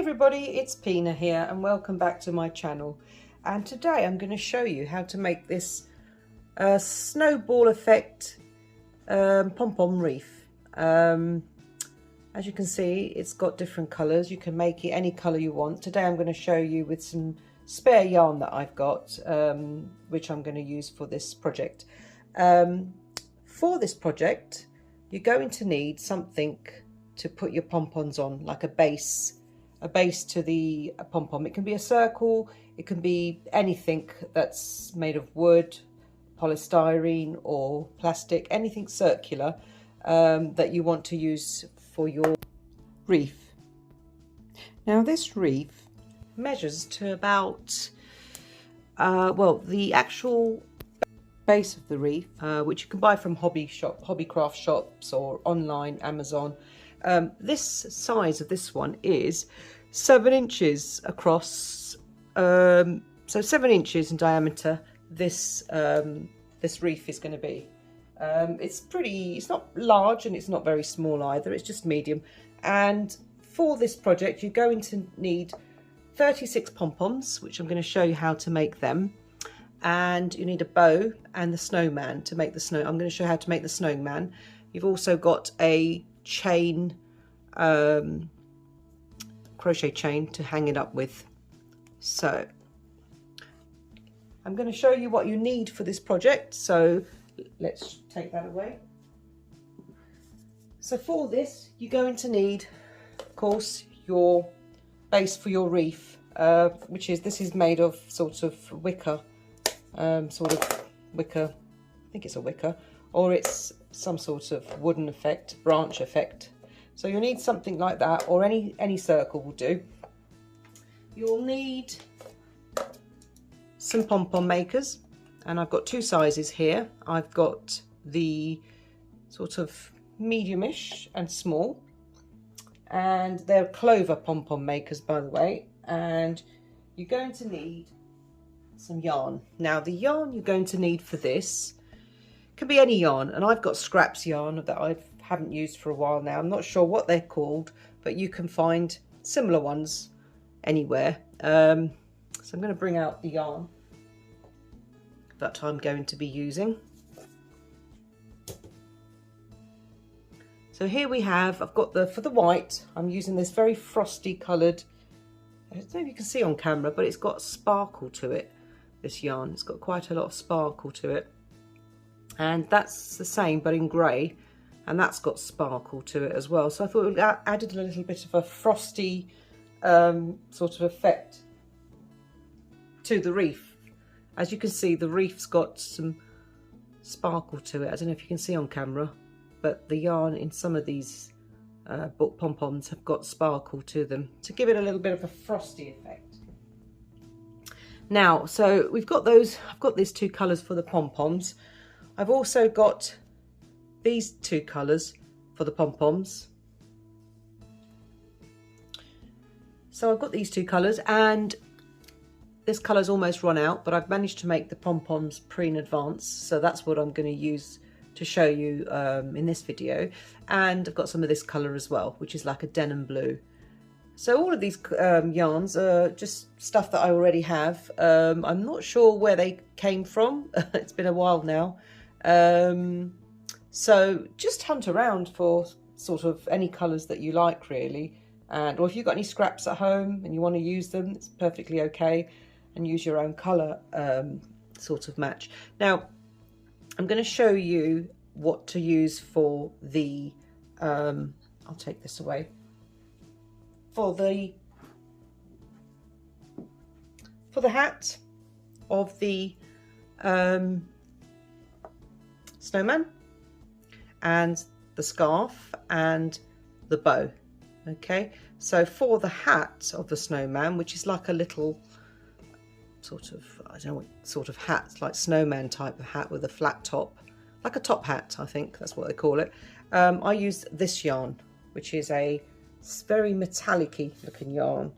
everybody, it's Pina here and welcome back to my channel. And today I'm going to show you how to make this snowball effect pom pom wreath. As you can see, it's got different colours. You can make it any colour you want. Today I'm going to show you with some spare yarn that I've got, which I'm going to use for this project. For this project, you're going to need something to put your pom-poms on, like a base to the pom-pom. It can be a circle, it can be anything that's made of wood, polystyrene or plastic, anything circular that you want to use for your wreath. Now this wreath measures to about, well, the actual base of the wreath, which you can buy from hobby craft shops or online, Amazon. This size of this one is 7 inches across, so 7 inches in diameter. This wreath is going to be. It's not large and it's not very small either. It's just medium. And for this project, you're going to need 36 pom-poms, which I'm going to show you how to make them. And you need a bow and the snowman to make the snow. I'm going to show you how to make the snowman. You've also got a chain, crochet chain to hang it up with. So I'm going to show you what you need for this project. So let's take that away. So for this, you're going to need, of course, your base for your wreath, this is made of sort of wicker. Wicker, I think it's a wicker, or it's some sort of wooden effect, branch effect. So you'll need something like that, or any circle will do. You'll need some pom-pom makers, and I've got 2 sizes here. I've got the sort of medium-ish and small, and they're clover pom-pom makers, by the way. And you're going to need some yarn. Now the yarn you're going to need for this can be any yarn, and I've got scraps yarn that I haven't used for a while now. I'm not sure what they're called, but you can find similar ones anywhere. So I'm going to bring out the yarn that I'm going to be using. So here we have, I've got for the white, I'm using this very frosty coloured, I don't know if you can see on camera, but it's got sparkle to it. This yarn, it's got quite a lot of sparkle to it, and that's the same but in grey, and that's got sparkle to it as well. So I thought it added a little bit of a frosty sort of effect to the wreath. As you can see, the wreath's got some sparkle to it. I don't know if you can see on camera, but the yarn in some of these pom-poms have got sparkle to them to give it a little bit of a frosty effect. Now, so we've got those, I've got these 2 colours for the pom-poms. I've also got these 2 colours for the pom-poms. So I've got these 2 colours, and this colour's almost run out, but I've managed to make the pom-poms in advance. So that's what I'm going to use to show you in this video. And I've got some of this colour as well, which is like a denim blue. So all of these yarns are just stuff that I already have. I'm not sure where they came from. It's been a while now. So just hunt around for sort of any colours that you like, really. Or if you've got any scraps at home and you want to use them, it's perfectly okay. And use your own colour sort of match. Now, I'm going to show you what to use for the, I'll take this away. For the hat of the snowman, and the scarf and the bow. Okay, so for the hat of the snowman, which is like a little sort of, I don't know what sort of hat, like snowman type of hat with a flat top, like a top hat, I think that's what they call it. I used this yarn, which is a very metallic-y looking yarn.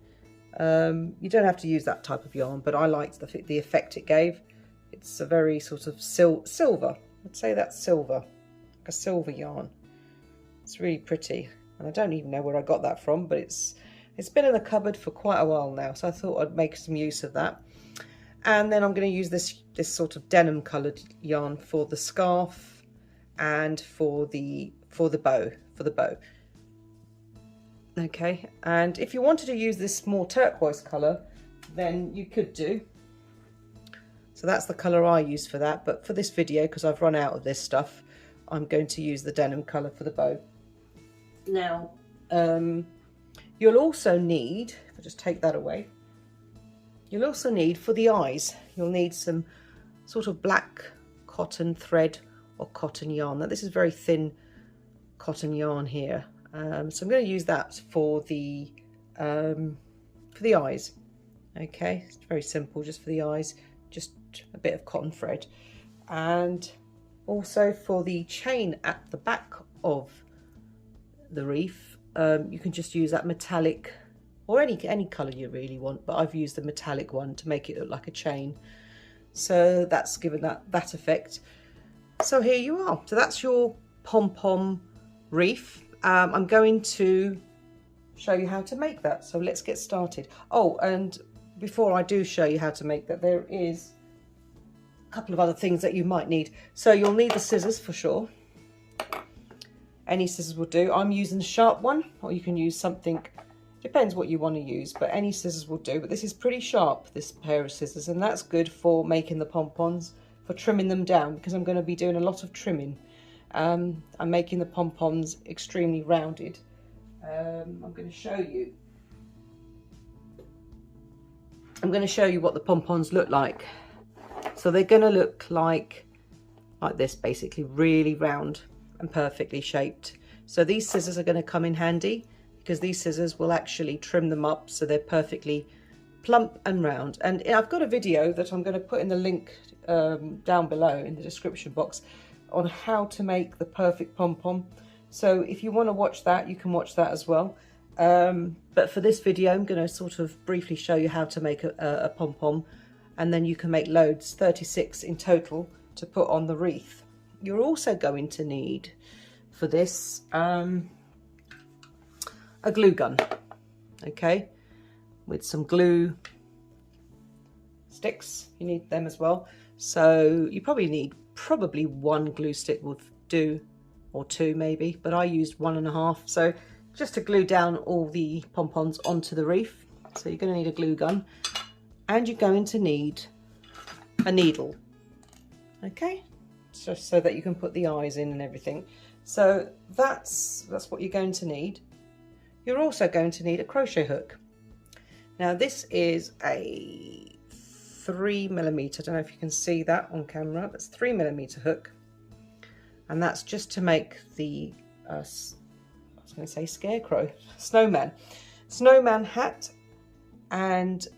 You don't have to use that type of yarn, but I liked the effect it gave. It's a very sort of silver, I'd say that's silver, like a silver yarn. It's really pretty, and I don't even know where I got that from, but it's It's been in the cupboard for quite a while now, so I thought I'd make some use of that. And then I'm going to use this sort of denim coloured yarn for the scarf and for the bow. Okay, and if you wanted to use this more turquoise colour, then you could do. So that's the colour I use for that, but for this video, because I've run out of this stuff, I'm going to use the denim colour for the bow. Now, you'll also need, if I just take that away, you'll also need for the eyes, you'll need some sort of black cotton thread or cotton yarn. Now this is very thin cotton yarn here, so I'm going to use that for the eyes. Okay, it's very simple, just for the eyes, just a bit of cotton thread. And also for the chain at the back of the wreath, you can just use that metallic, or any colour you really want, but I've used the metallic one to make it look like a chain. So that's given that effect. So here you are. So that's your pom-pom wreath. I'm going to show you how to make that. So let's get started. Oh, and before I do show you how to make that, there is a couple of other things that you might need. So you'll need the scissors for sure. Any scissors will do. I'm using the sharp one, or you can use something, depends what you want to use, but any scissors will do. But this is pretty sharp, this pair of scissors, and that's good for making the pom-poms, for trimming them down, because I'm going to be doing a lot of trimming. I'm making the pom-poms extremely rounded. I'm going to show you. I'm going to show you what the pom-poms look like. So they're going to look like this, basically, really round and perfectly shaped. So these scissors are going to come in handy, because these scissors will actually trim them up so they're perfectly plump and round. And I've got a video that I'm going to put in the link down below in the description box on how to make the perfect pom-pom. So if you want to watch that, you can watch that as well. But for this video, I'm going to sort of briefly show you how to make a pom-pom, and then you can make loads, 36 in total, to put on the wreath. You're also going to need for this a glue gun, okay, with some glue sticks. You need them as well. So you probably need one glue stick would do, or two maybe, but I used 1.5. So just to glue down all the pom-poms onto the wreath. So you're going to need a glue gun, and you're going to need a needle, okay, just so that you can put the eyes in and everything. So that's what you're going to need. You're also going to need a crochet hook. Now this is a 3mm, I don't know if you can see that on camera, but it's 3mm hook, and that's just to make the I was going to say scarecrow, snowman hat, and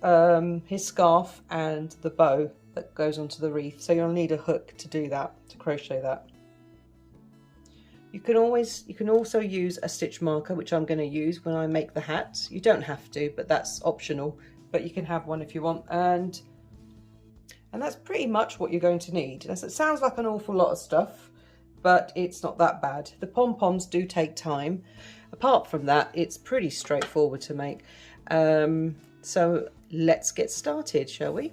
his scarf, and the bow that goes onto the wreath. So you'll need a hook to do that, to crochet that. You can also use a stitch marker, which I'm going to use when I make the hat. You don't have to, but that's optional, but you can have one if you want. And that's pretty much what you're going to need. It sounds like an awful lot of stuff, but it's not that bad. The pom-poms do take time. Apart from that, it's pretty straightforward to make. So let's get started, shall we?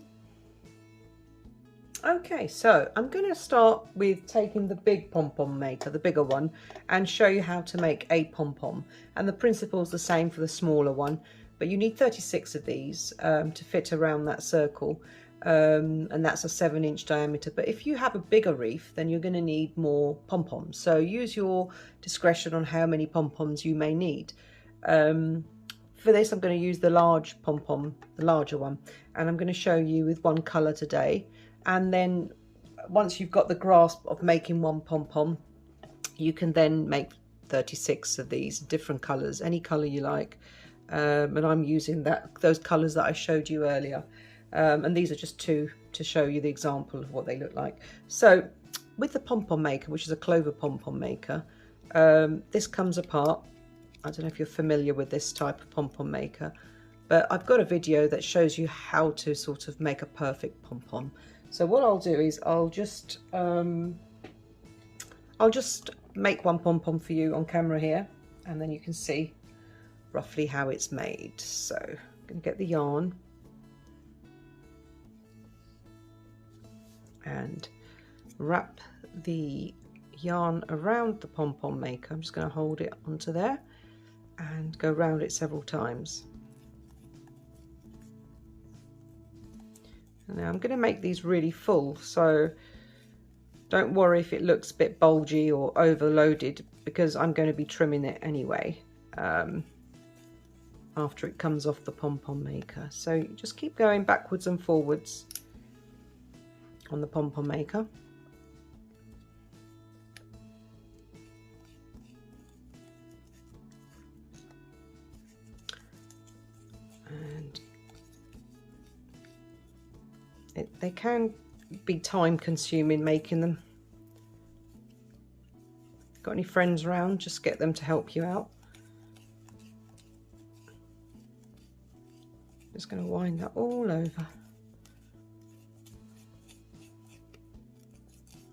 Okay, so I'm going to start with taking the big pom-pom maker, the bigger one, and show you how to make a pom-pom. And the principle is the same for the smaller one, but you need 36 of these to fit around that circle, and that's a 7-inch diameter. But if you have a bigger wreath, then you're going to need more pom-poms. So use your discretion on how many pom-poms you may need. For this, I'm going to use the large pom-pom, the larger one, and I'm going to show you with one colour today. And then once you've got the grasp of making one pom-pom, you can then make 36 of these different colours, any colour you like. And I'm using those colours that I showed you earlier. And these are just two to show you the example of what they look like. So with the pom-pom maker, which is a clover pom-pom maker, this comes apart. I don't know if you're familiar with this type of pom-pom maker, but I've got a video that shows you how to sort of make a perfect pom-pom. So what I'll do is I'll just make one pom-pom for you on camera here, and then you can see roughly how it's made. So I'm going to get the yarn and wrap the yarn around the pom-pom maker. I'm just going to hold it onto there and go round it several times. Now I'm going to make these really full, so don't worry if it looks a bit bulgy or overloaded, because I'm going to be trimming it anyway after it comes off the pom-pom maker. So you just keep going backwards and forwards on the pom-pom maker. And they can be time consuming making them. Got any friends around, just get them to help you out. Just going to wind that all over.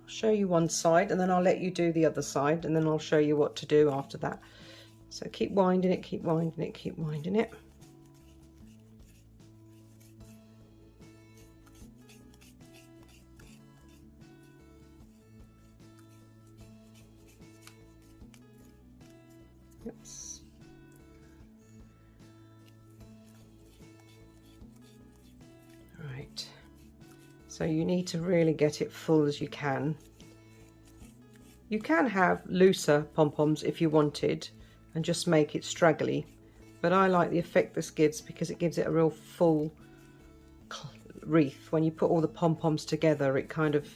I'll show you one side and then I'll let you do the other side, and then I'll show you what to do after that. So keep winding it, keep winding it, keep winding it. Oops. Right, so you need to really get it full as you can. You can have looser pom-poms if you wanted and just make it straggly, but I like the effect this gives because it gives it a real full wreath. When you put all the pom-poms together, it kind of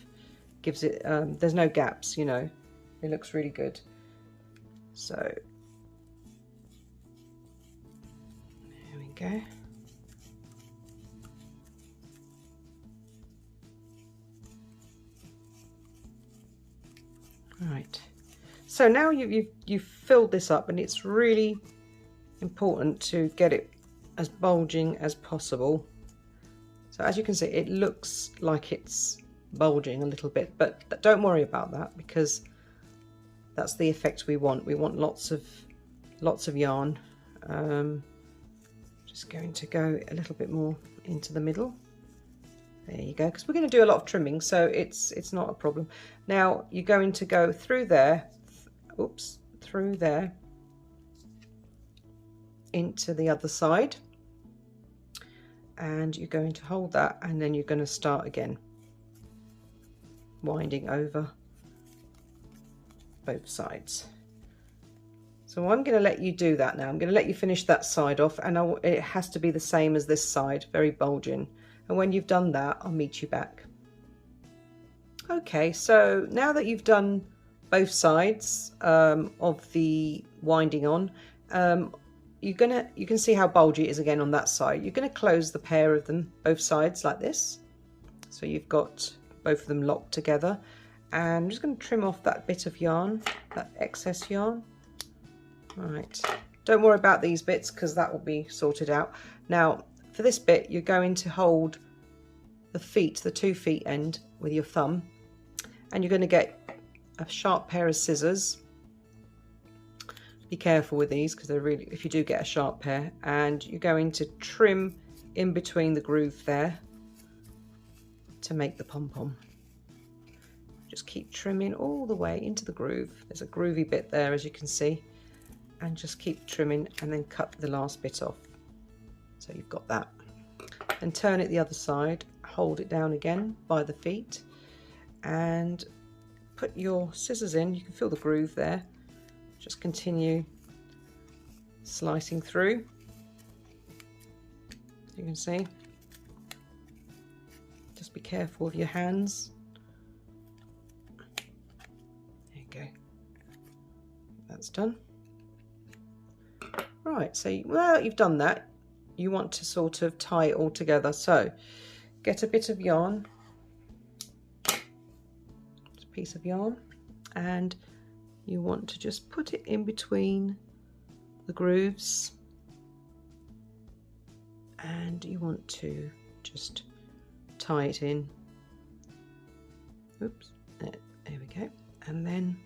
gives it, there's no gaps, you know, it looks really good. So there we go. Right, so now you've filled this up, and it's really important to get it as bulging as possible. So as you can see, it looks like it's bulging a little bit, but don't worry about that, because that's the effect we want. We want lots of yarn. Just going to go a little bit more into the middle. There you go, because we're going to do a lot of trimming, so it's not a problem. Now you're going to go through there, oops, through there into the other side, and you're going to hold that, and then you're going to start again, winding over both sides. So I'm going to let you do that now. I'm going to let you finish that side off, and it has to be the same as this side, very bulging. And when you've done that, I'll meet you back. Okay, so now that you've done both sides of the winding on, you can see how bulgy it is again on that side. You're going to close the pair of them, both sides, like this. So you've got both of them locked together. And I'm just going to trim off that bit of yarn, that excess yarn. All right, don't worry about these bits because that will be sorted out. Now, for this bit, you're going to hold the feet, the 2 feet end, with your thumb, and you're going to get a sharp pair of scissors. Be careful with these because they're really, if you do get a sharp pair, and you're going to trim in between the groove there to make the pom-pom. Just keep trimming all the way into the groove. There's a groovy bit there, as you can see, and just keep trimming and then cut the last bit off. So you've got that. And turn it the other side, hold it down again by the feet, and put your scissors in. You can feel the groove there. Just continue slicing through. You can see. Just be careful with your hands. There you go. That's done. Right, so now that you've done that, you want to sort of tie it all together. So get a bit of yarn, just a piece of yarn, and you want to just put it in between the grooves, and you want to just tie it in. Oops, there we go. And then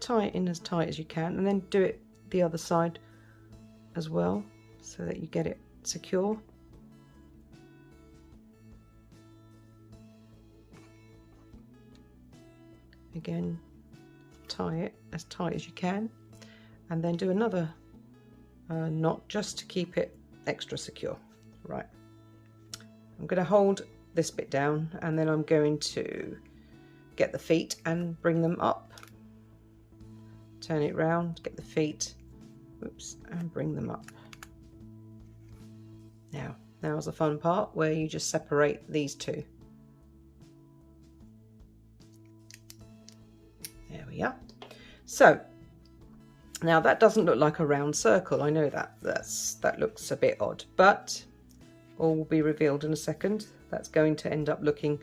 tie it in as tight as you can, and then do it the other side as well so that you get it secure. Again, tie it as tight as you can, and then do another knot just to keep it extra secure. Right, I'm going to hold this bit down, and then I'm going to get the feet and bring them up. Turn it round, get the feet, oops, and bring them up. Now's the fun part where you just separate these two. There we are. So now that doesn't look like a round circle. I know that looks a bit odd, but all will be revealed in a second. That's going to end up looking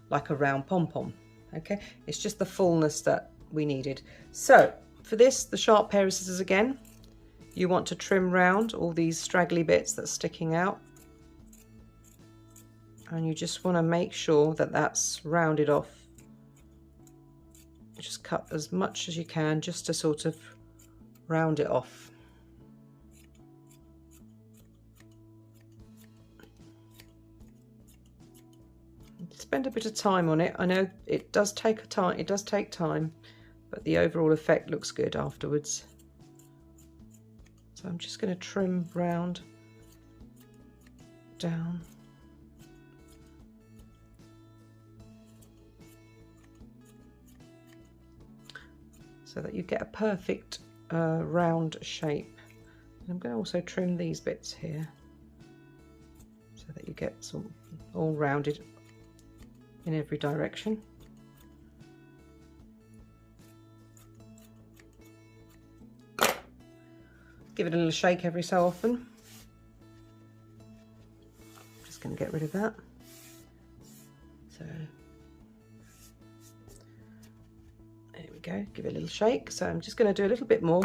like a round pom-pom. Okay, it's just the fullness that we needed. So for this, the sharp pair of scissors again, you want to trim round all these straggly bits that's sticking out, and you just want to make sure that that's rounded off. Just cut as much as you can just to sort of round it off. Spend a bit of time on it. I know it does take time, but the overall effect looks good afterwards. So I'm just going to trim round down. So that you get a perfect round shape. And I'm going to also trim these bits here so that you get some all rounded in every direction. Give it a little shake every so often. Just going to get rid of that. So there we go, give it a little shake. So I'm just going to do a little bit more.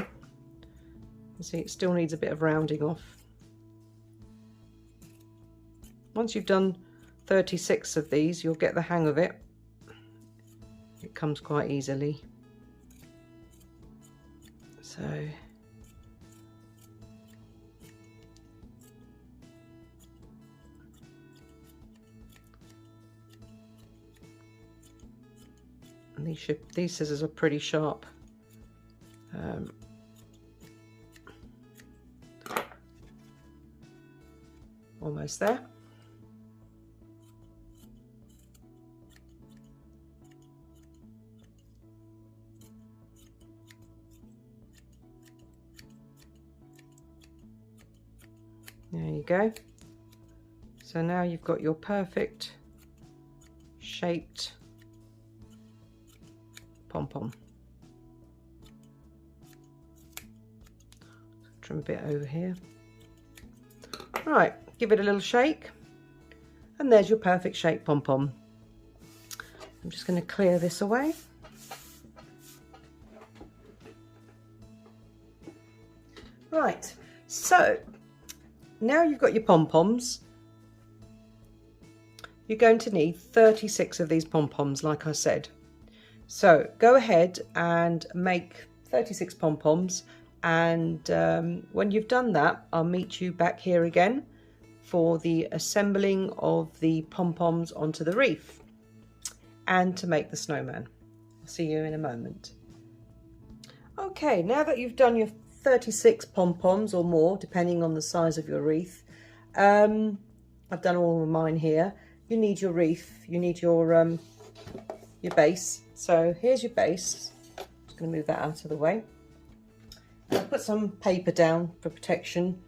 You see it still needs a bit of rounding off. Once you've done 36 of these, you'll get the hang of it. It comes quite easily. So and these scissors are pretty sharp. Almost there. There you go. So now you've got your perfect shaped pom-pom. Trim a bit over here. Right, give it a little shake, and there's your perfect shaped pom-pom. I'm just going to clear this away. Right, so now you've got your pom-poms. You're going to need 36 of these pom-poms, like I said. So go ahead and make 36 pom-poms, and when you've done that, I'll meet you back here again for the assembling of the pom-poms onto the wreath and to make the snowman. I'll see you in a moment. Okay, now that you've done your 36 pom-poms or more, depending on the size of your wreath, I've done all of mine here. You need your wreath, you need your base. So here's your base. I'm just going to move that out of the way. I'll put some paper down for protection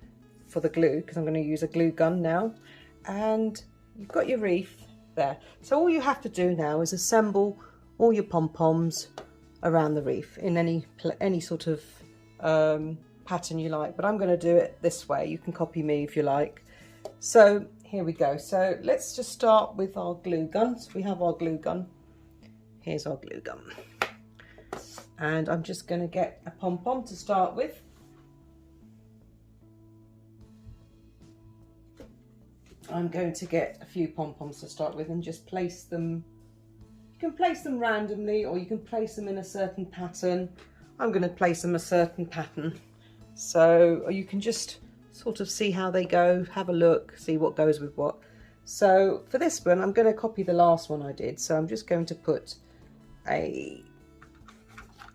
for the glue, because I'm going to use a glue gun now. And you've got your wreath there. So all you have to do now is assemble all your pom-poms around the wreath in any sort of pattern you like, but I'm going to do it this way. You can copy me if you like. So here we go. So let's just start with our glue gun. So we have our glue gun. Here's our glue gun, and I'm just going to get a pom-pom to start with. I'm going to get a few pom-poms to start with and just place them. You can place them randomly, or you can place them in a certain pattern. I'm going to place them a certain pattern. So you can just sort of see how they go, have a look, see what goes with what. So for this one, I'm going to copy the last one I did. So I'm just going to put a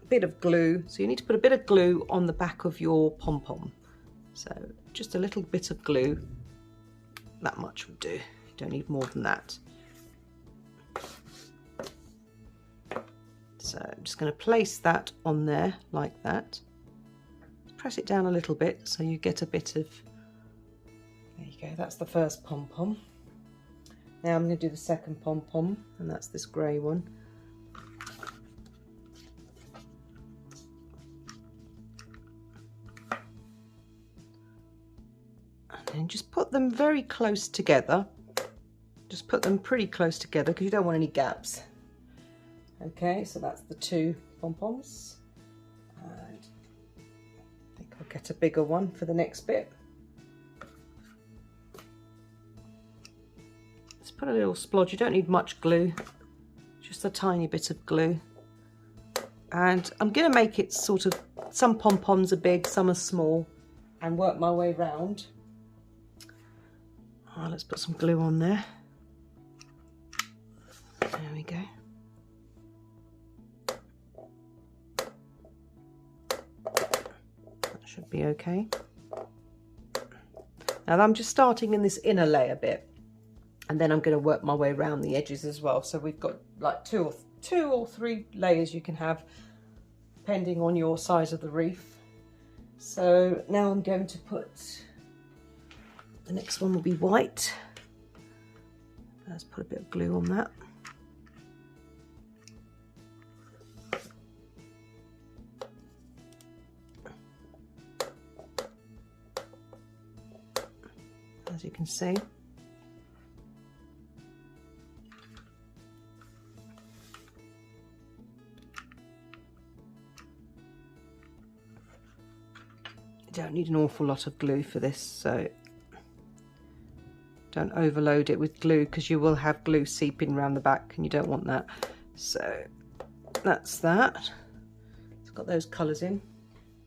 bit of glue. So you need to put a bit of glue on the back of your pom-pom. So just a little bit of glue, that much will do. You don't need more than that. So I'm just going to place that on there like that. Press it down a little bit so you get a bit of, there you go, that's the first pom-pom. Now I'm going to do the second pom-pom, and that's this grey one. And then just put them very close together. Just put them pretty close together because you don't want any gaps. Okay, so that's the two pom-poms. And I think I'll get a bigger one for the next bit. Let's put a little splodge. You don't need much glue, just a tiny bit of glue. And I'm going to make it sort of, some pom-poms are big, some are small, and work my way round. Oh, let's put some glue on there. There we go. Should be okay. Now I'm just starting in this inner layer bit, and then I'm going to work my way around the edges as well. So we've got like two or three layers you can have depending on your size of the wreath. So now I'm going to put, the next one will be white. Let's put a bit of glue on that. As you can see. You don't need an awful lot of glue for this, so don't overload it with glue because you will have glue seeping around the back and you don't want that. So that's that. It's got those colours in.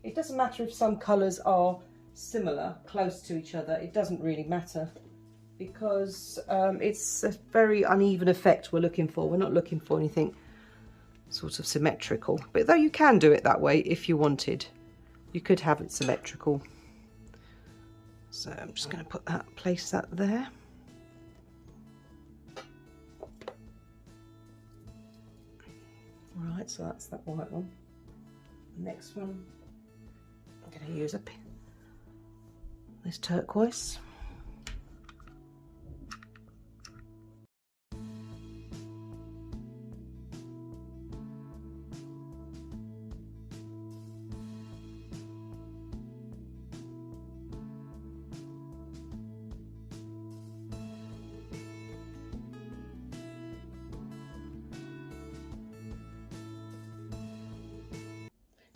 It doesn't matter if some colours are similar, close to each other, it doesn't really matter because it's a very uneven effect we're looking for. We're not looking for anything sort of symmetrical, but though you can do it that way if you wanted, you could have it symmetrical. So I'm just going to put that, place that there. Right, so that's that white one. The next one, I'm going to use a pin. This turquoise.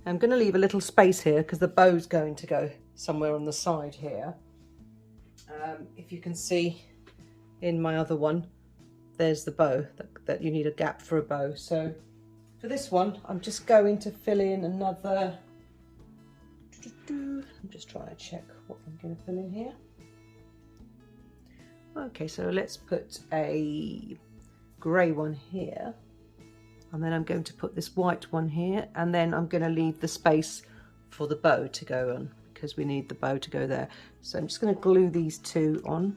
I'm going to leave a little space here because the bow's going to go somewhere on the side here. If you can see in my other one, there's the bow, that you need a gap for a bow. So for this one, I'm just going to fill in another, I'm just trying to check what I'm going to fill in here. Okay, so let's put a grey one here. And then I'm going to put this white one here, and then I'm going to leave the space for the bow to go on because we need the bow to go there. So I'm just going to glue these two on.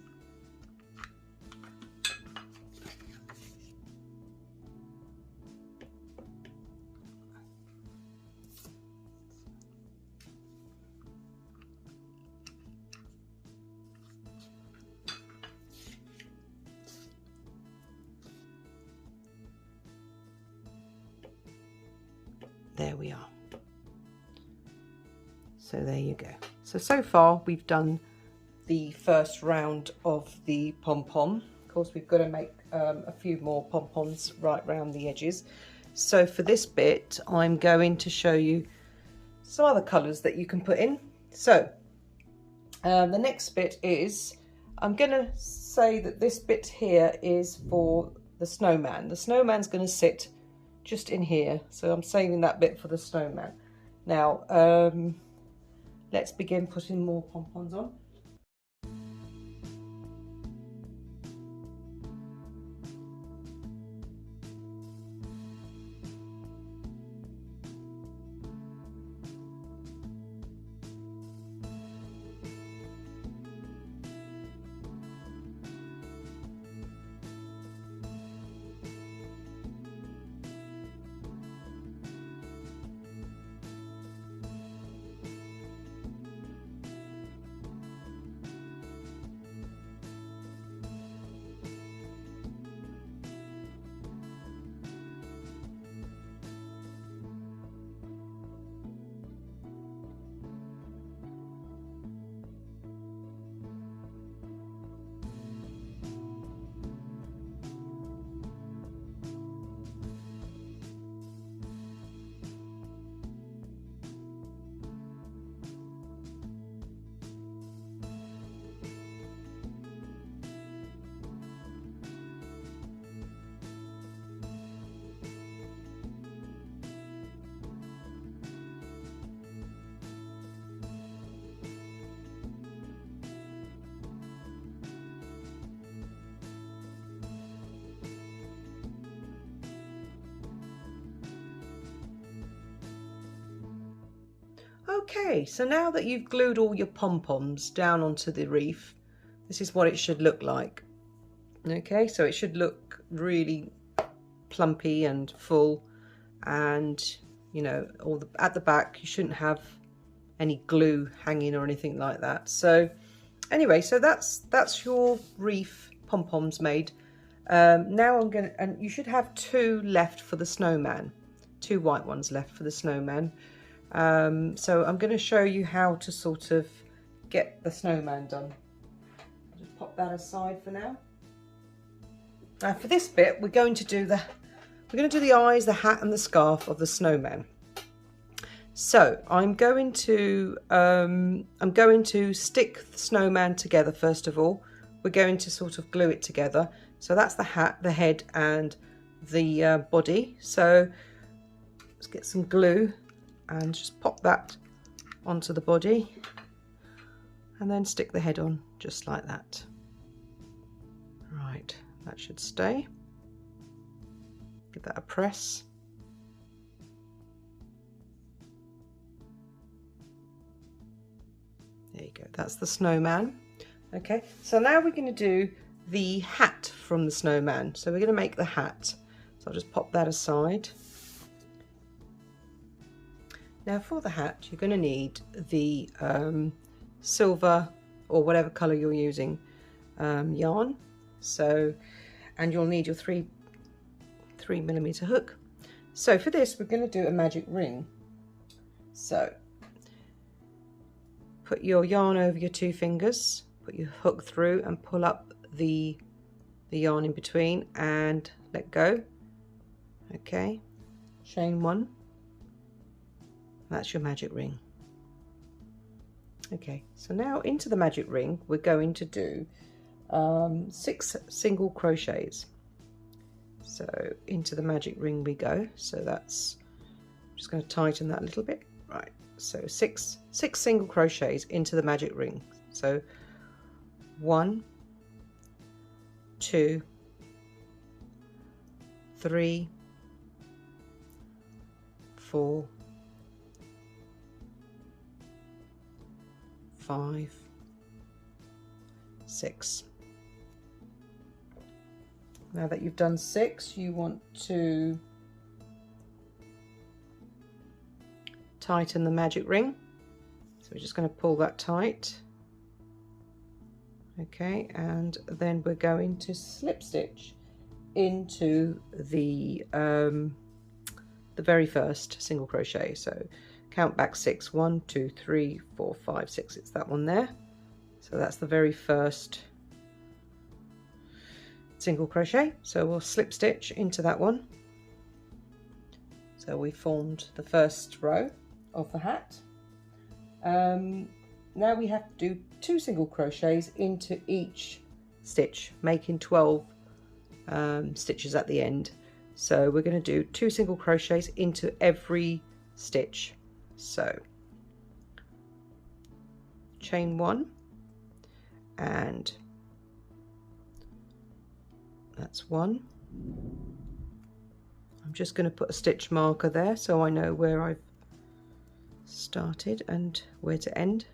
There we are. So there you go. So far we've done the first round of the pom-pom. Of course we've got to make a few more pom-poms right round the edges. So for this bit I'm going to show you some other colours that you can put in. So the next bit is, I'm going to say that this bit here is for the snowman. The snowman's going to sit just in here, so I'm saving that bit for the snowman. Now let's begin putting more pom-poms on. Okay, so now that you've glued all your pom-poms down onto the wreath, this is what it should look like. Okay, so it should look really plumpy and full, and you know, at the back you shouldn't have any glue hanging or anything like that. So anyway, so that's your wreath pom-poms made. Now I'm gonna, and you should have 2 left for the snowman, 2 white ones left for the snowman. So I'm going to show you how to sort of get the snowman done. I'll just pop that aside for now. Now for this bit, we're going to do the eyes, the hat, and the scarf of the snowman. So I'm going to stick the snowman together first of all. We're going to sort of glue it together. So that's the hat, the head, and the body. So let's get some glue and just pop that onto the body, and then stick the head on just like that. Right, that should stay. Give that a press. There you go, that's the snowman. Okay, so now we're going to do the hat from the snowman. So we're going to make the hat. So I'll just pop that aside. Now for the hat, you're going to need the silver or whatever colour you're using yarn. So, and you'll need your 3mm hook. So for this, we're going to do a magic ring. So put your yarn over your 2 fingers, put your hook through and pull up the yarn in between and let go. Okay, chain 1. That's your magic ring. Okay, so now into the magic ring we're going to do 6 single crochets. So into the magic ring we go. So that's, I'm just going to tighten that a little bit. Right, so six single crochets into the magic ring. So 1, 2, 3, 4, 5, 6. Now that you've done 6, you want to tighten the magic ring. So we're just going to pull that tight. Okay, and then we're going to slip stitch into the very first single crochet. So count back 6, 1, 2, 3, 4, 5, 6. It's that one there. So that's the very first single crochet. So we'll slip stitch into that one. So we formed the first row of the hat. Now we have to do 2 single crochets into each stitch, making 12 stitches at the end. So we're going to do 2 single crochets into every stitch. So chain 1, and that's 1. I'm just going to put a stitch marker there so I know where I've started and where to end.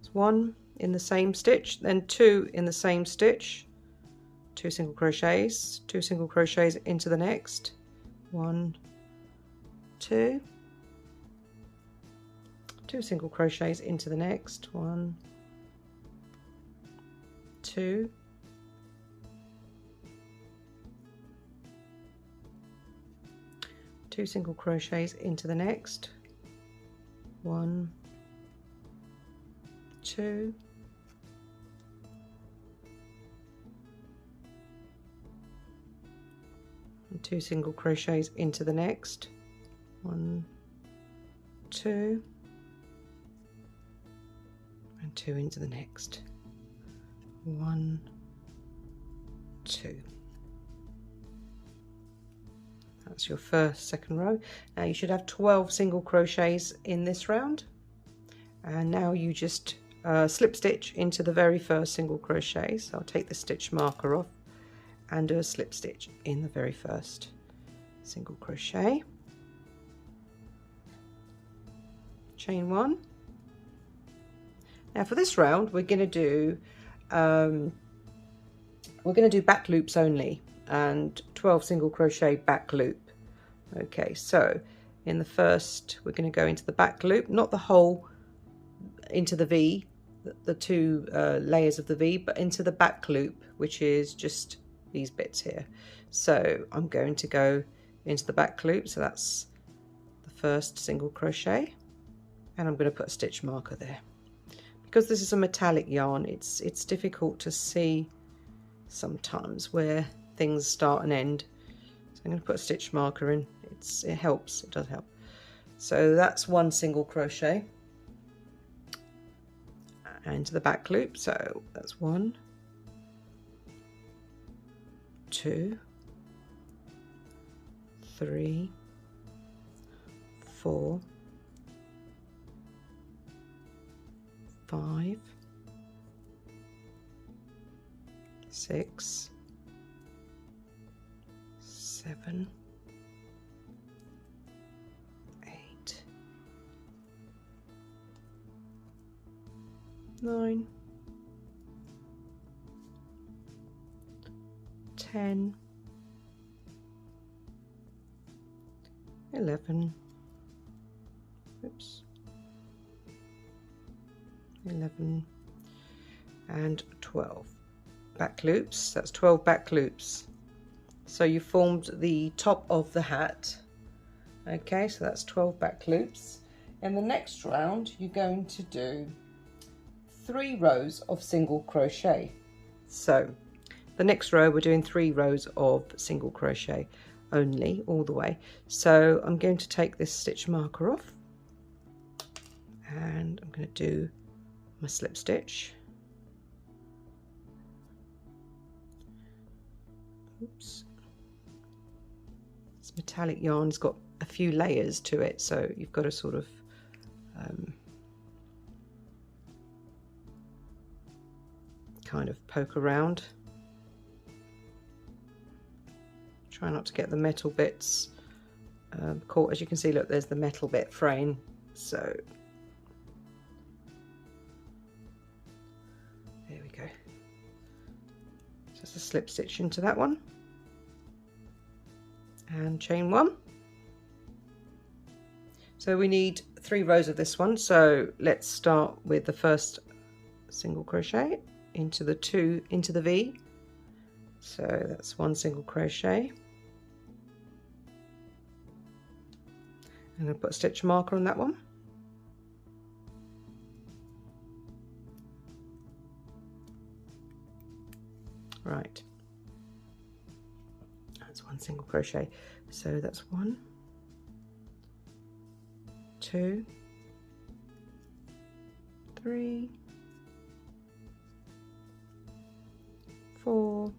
It's 1 in the same stitch, then 2 in the same stitch, 2 single crochets, 2 single crochets into the next, 1, 2, 2 single crochets into the next, 1, 2, 2 single crochets into the next, 1, 2, and 2 single crochets into the next, 1, 2, and 2 into the next, 1, 2. That's your second row. Now you should have 12 single crochets in this round, and now you just slip stitch into the very first single crochet. So I'll take the stitch marker off and do a slip stitch in the very first single crochet, chain 1. Now for this round we're going to do back loops only, and 12 single crochet back loop. Okay, so in the first we're going to go into the back loop, not the whole into the V, the two layers of the V, but into the back loop, which is just these bits here. So I'm going to go into the back loop, so that's the first single crochet, and I'm going to put a stitch marker there. Because this is a metallic yarn, it's difficult to see sometimes where things start and end. So I'm going to put a stitch marker in. It helps, it does help. So that's one single crochet into the back loop. So that's 1, 2, 3, 4, 5, 6, 7, 8, 9, 10, 11, oops, 11 and 12 back loops. That's 12 back loops. So you formed the top of the hat. Okay, so that's 12 back loops. In the next round you're going to do 3 rows of single crochet. So the next row we're doing 3 rows of single crochet only, all the way. So I'm going to take this stitch marker off, and I'm going to do my slip stitch. Oops. This metallic yarn's got a few layers to it, so you've got to sort of kind of poke around. Try not to get the metal bits caught. As you can see, look, there's the metal bit fraying. So there we go. Just a slip stitch into that one and chain 1. So we need 3 rows of this one, so let's start with the first single crochet into the V. So that's 1 single crochet, and I'll put a stitch marker on that one. Right, that's 1 single crochet, so that's 1, 2, 3, 4,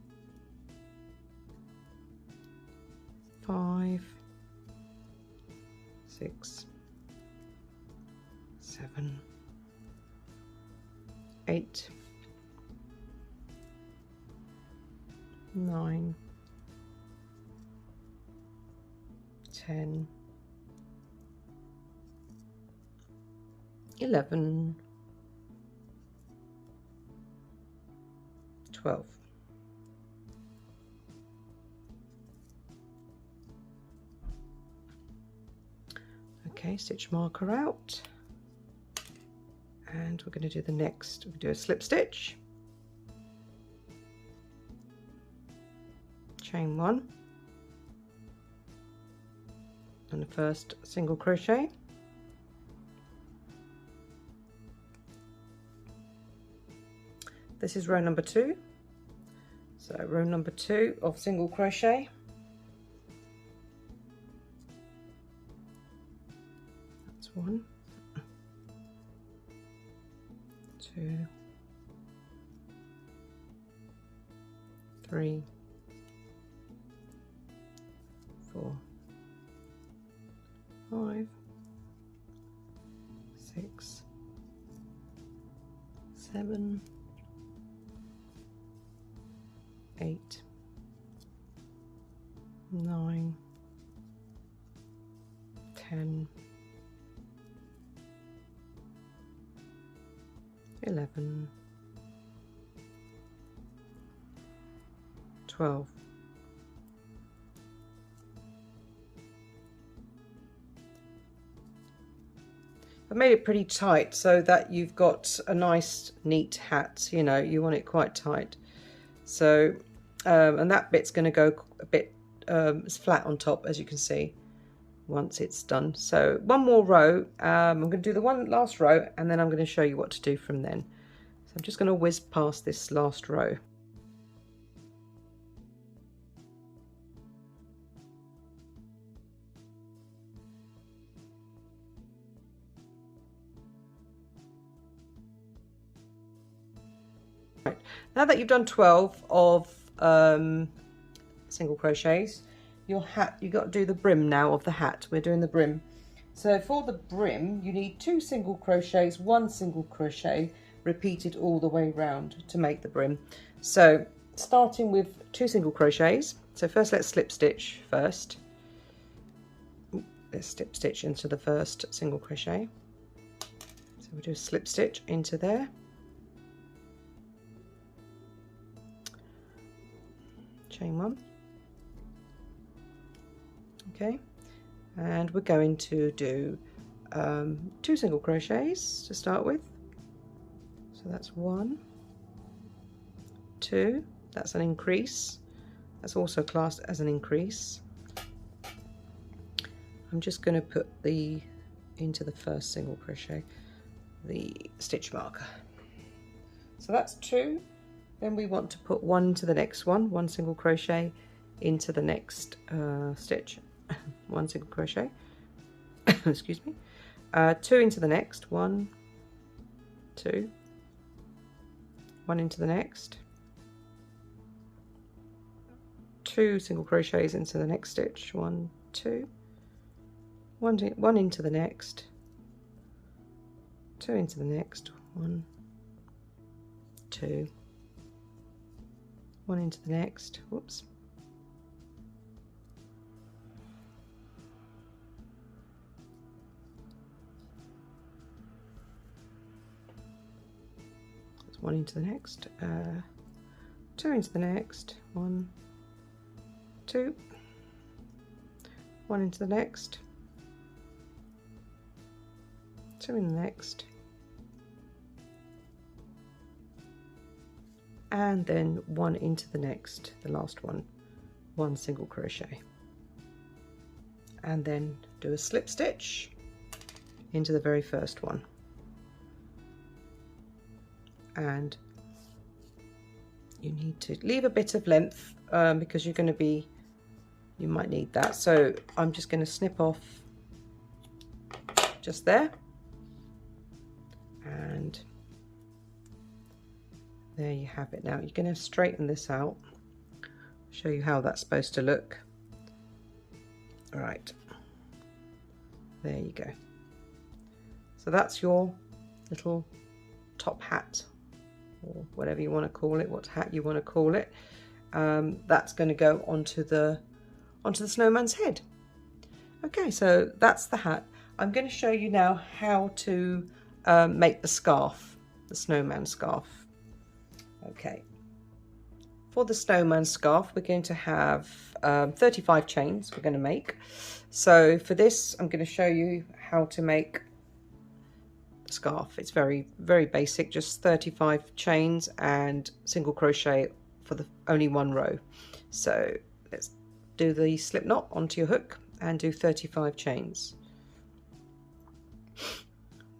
5, 6, 7, 8, 9, 10, 11, 12. Okay, stitch marker out, and we're going to do the next. We'll do a slip stitch, chain 1, and the first single crochet. This is row number 2, so row number 2 of single crochet. That's 1, 2, 3, 4, 5, 6, 7, 8, 9, 10, 11, 12. I made it pretty tight so that you've got a nice neat hat, you know, you want it quite tight. So, and that bit's going to go a bit flat on top, as you can see, once it's done. So one more row, I'm going to do the one last row, and then I'm going to show you what to do from then. So I'm just going to whiz past this last row. Right. Now that you've done 12 of single crochets, your hat, you've got to do the brim now of the hat. We're doing the brim. So for the brim, you need 2 single crochets, 1 single crochet, repeated all the way round to make the brim. So starting with 2 single crochets. So first let's slip stitch first. Let's slip stitch into the first single crochet. So we'll do a slip stitch into there. Chain 1. Okay, and we're going to do 2 single crochets to start with. So that's 1, 2, that's an increase. That's also classed as an increase. I'm just going to put into the first single crochet the stitch marker. So that's 2. Then we want to put 1 into the next one, 1 single crochet into the next stitch, 1 single crochet, excuse me, 2 into the next, 1, 2, 1 into the next, 2 single crochets into the next stitch, 1, 2, 1 into the next, 2 into the next, 1, 2, 1 into the next, whoops, that's 1 into the next, 2 into the next, 1, 2, 1 into the next, 2 in the next, and then 1 into the next, the last one, 1 single crochet, and then do a slip stitch into the very first one, and you need to leave a bit of length because you're going to be, you might need that, so I'm just going to snip off just there, and there you have it. Now you're going to straighten this out, show you how that's supposed to look. All right, there you go. So that's your little top hat, or whatever you want to call it, what hat you want to call it. That's going to go onto the snowman's head. Okay, so that's the hat. I'm going to show you now how to make the scarf, the snowman scarf. Okay, for the snowman scarf we're going to have 35 chains we're going to make. So for this I'm going to show you how to make the scarf. It's very, very basic, just 35 chains and single crochet for the only 1 row. So let's do the slip knot onto your hook and do 35 chains.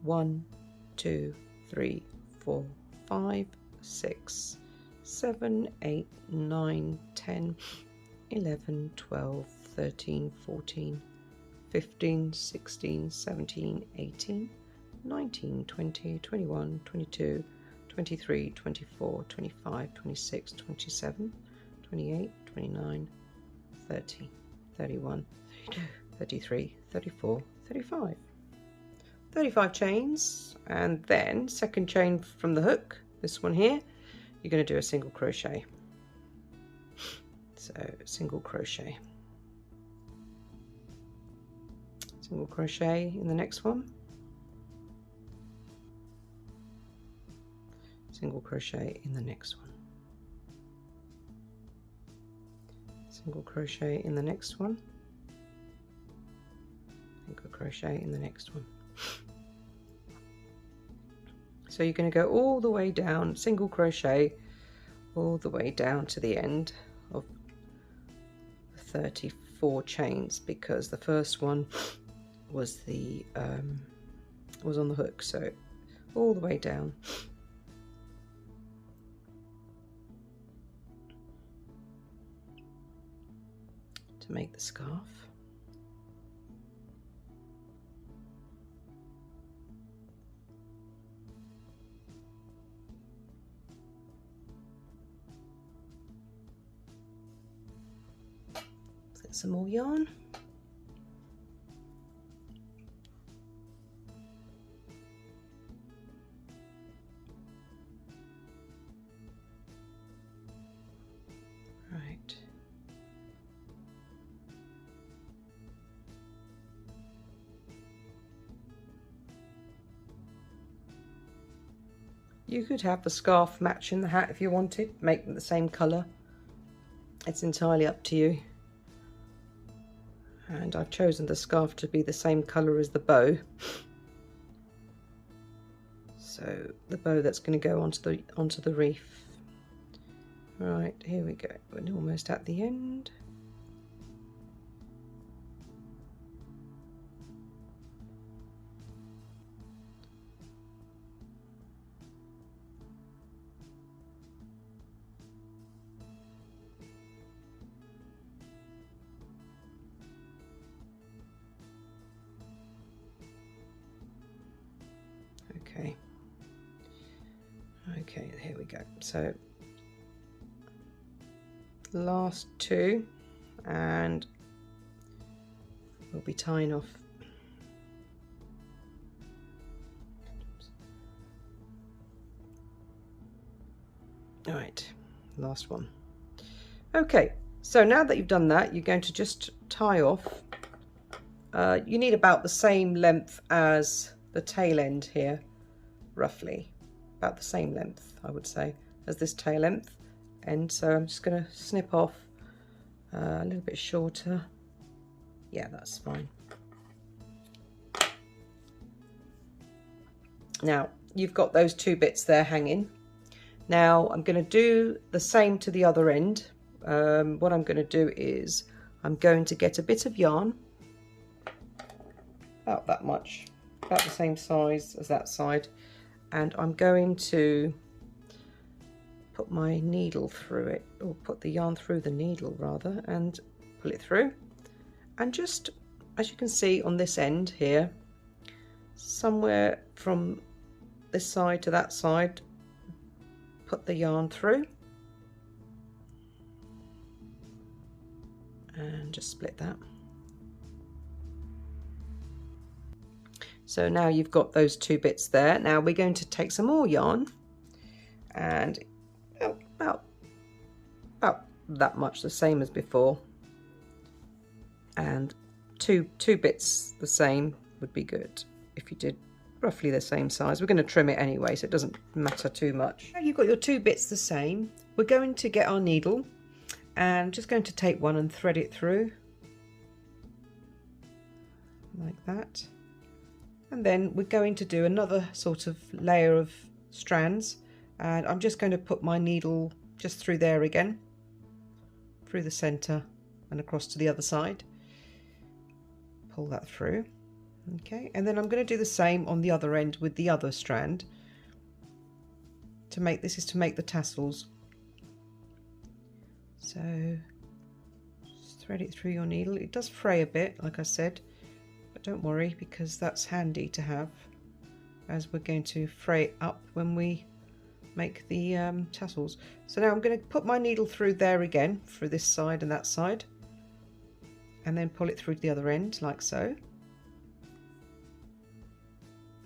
1, 2, 3, 4, 5, 6, 7, 8, 9, 10, 11, 12, 13, 14, 15, 16, 17, 18, 19, 20, 21, 22, 23, 24, 25, 26, 27, 28, 29, 30, 31, 32, 33, 34, 35. 35 chains, and then second chain from the hook, this one here, you're going to do a single crochet. So single crochet, single crochet in the next one, single crochet in the next one, single crochet in the next one, single crochet in the next one. So you're going to go all the way down, single crochet all the way down to the end of 34 chains, because the first one was the was on the hook, so all the way down. To make the scarf. Get some more yarn. Right. You could have the scarf matching the hat if you wanted, make them the same colour. It's entirely up to you. And I've chosen the scarf to be the same colour as the bow. So the bow that's going to go onto the wreath. Right, here we go. We're almost at the end. Okay, here we go. So last two, and we'll be tying off. All right, last one. Okay, so now that you've done that, you're going to just tie off. You need about the same length as the tail end here, roughly. About the same length, I would say, as this tail length end. So I'm just going to snip off a little bit shorter. Yeah, that's fine. Now you've got those two bits there hanging. Now I'm going to do the same to the other end. What I'm going to do is I'm going to get a bit of yarn, about that much, about the same size as that side, and I'm going to put my needle through it, or put the yarn through the needle rather, and pull it through. And just, as you can see on this end here, somewhere from this side to that side, put the yarn through and just split that. So now you've got those two bits there. Now we're going to take some more yarn, and about that much, the same as before, and two bits the same would be good if you did roughly the same size. We're going to trim it anyway, so it doesn't matter too much. Now you've got your two bits the same. We're going to get our needle and just going to take one and thread it through like that. And then we're going to do another sort of layer of strands, and I'm just going to put my needle just through there again, through the center and across to the other side. Pull that through. Okay, and then I'm going to do the same on the other end with the other strand. To make this is to make the tassels. So just thread it through your needle. It does fray a bit, like I said, but don't worry, because that's handy to have, as we're going to fray it up when we make the tassels. So now I'm going to put my needle through there again, through this side and that side, and then pull it through to the other end like so,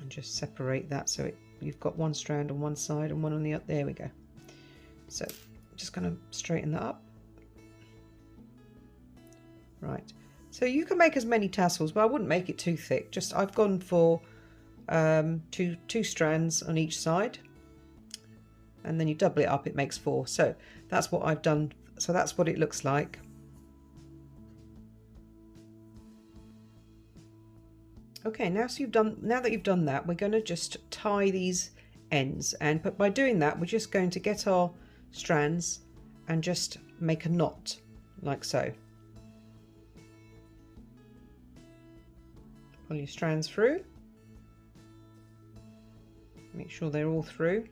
and just separate that so you've got one strand on one side and one on the other. There we go. So I'm just going to straighten that up. Right, so you can make as many tassels, but I wouldn't make it too thick. Just I've gone for two strands on each side, and then you double it up, it makes 4. So that's what I've done. So that's what it looks like. Okay, now that you've done that, we're going to just tie these ends, but by doing that we're just going to get our strands and just make a knot like so. Pull your strands through, make sure they're all through.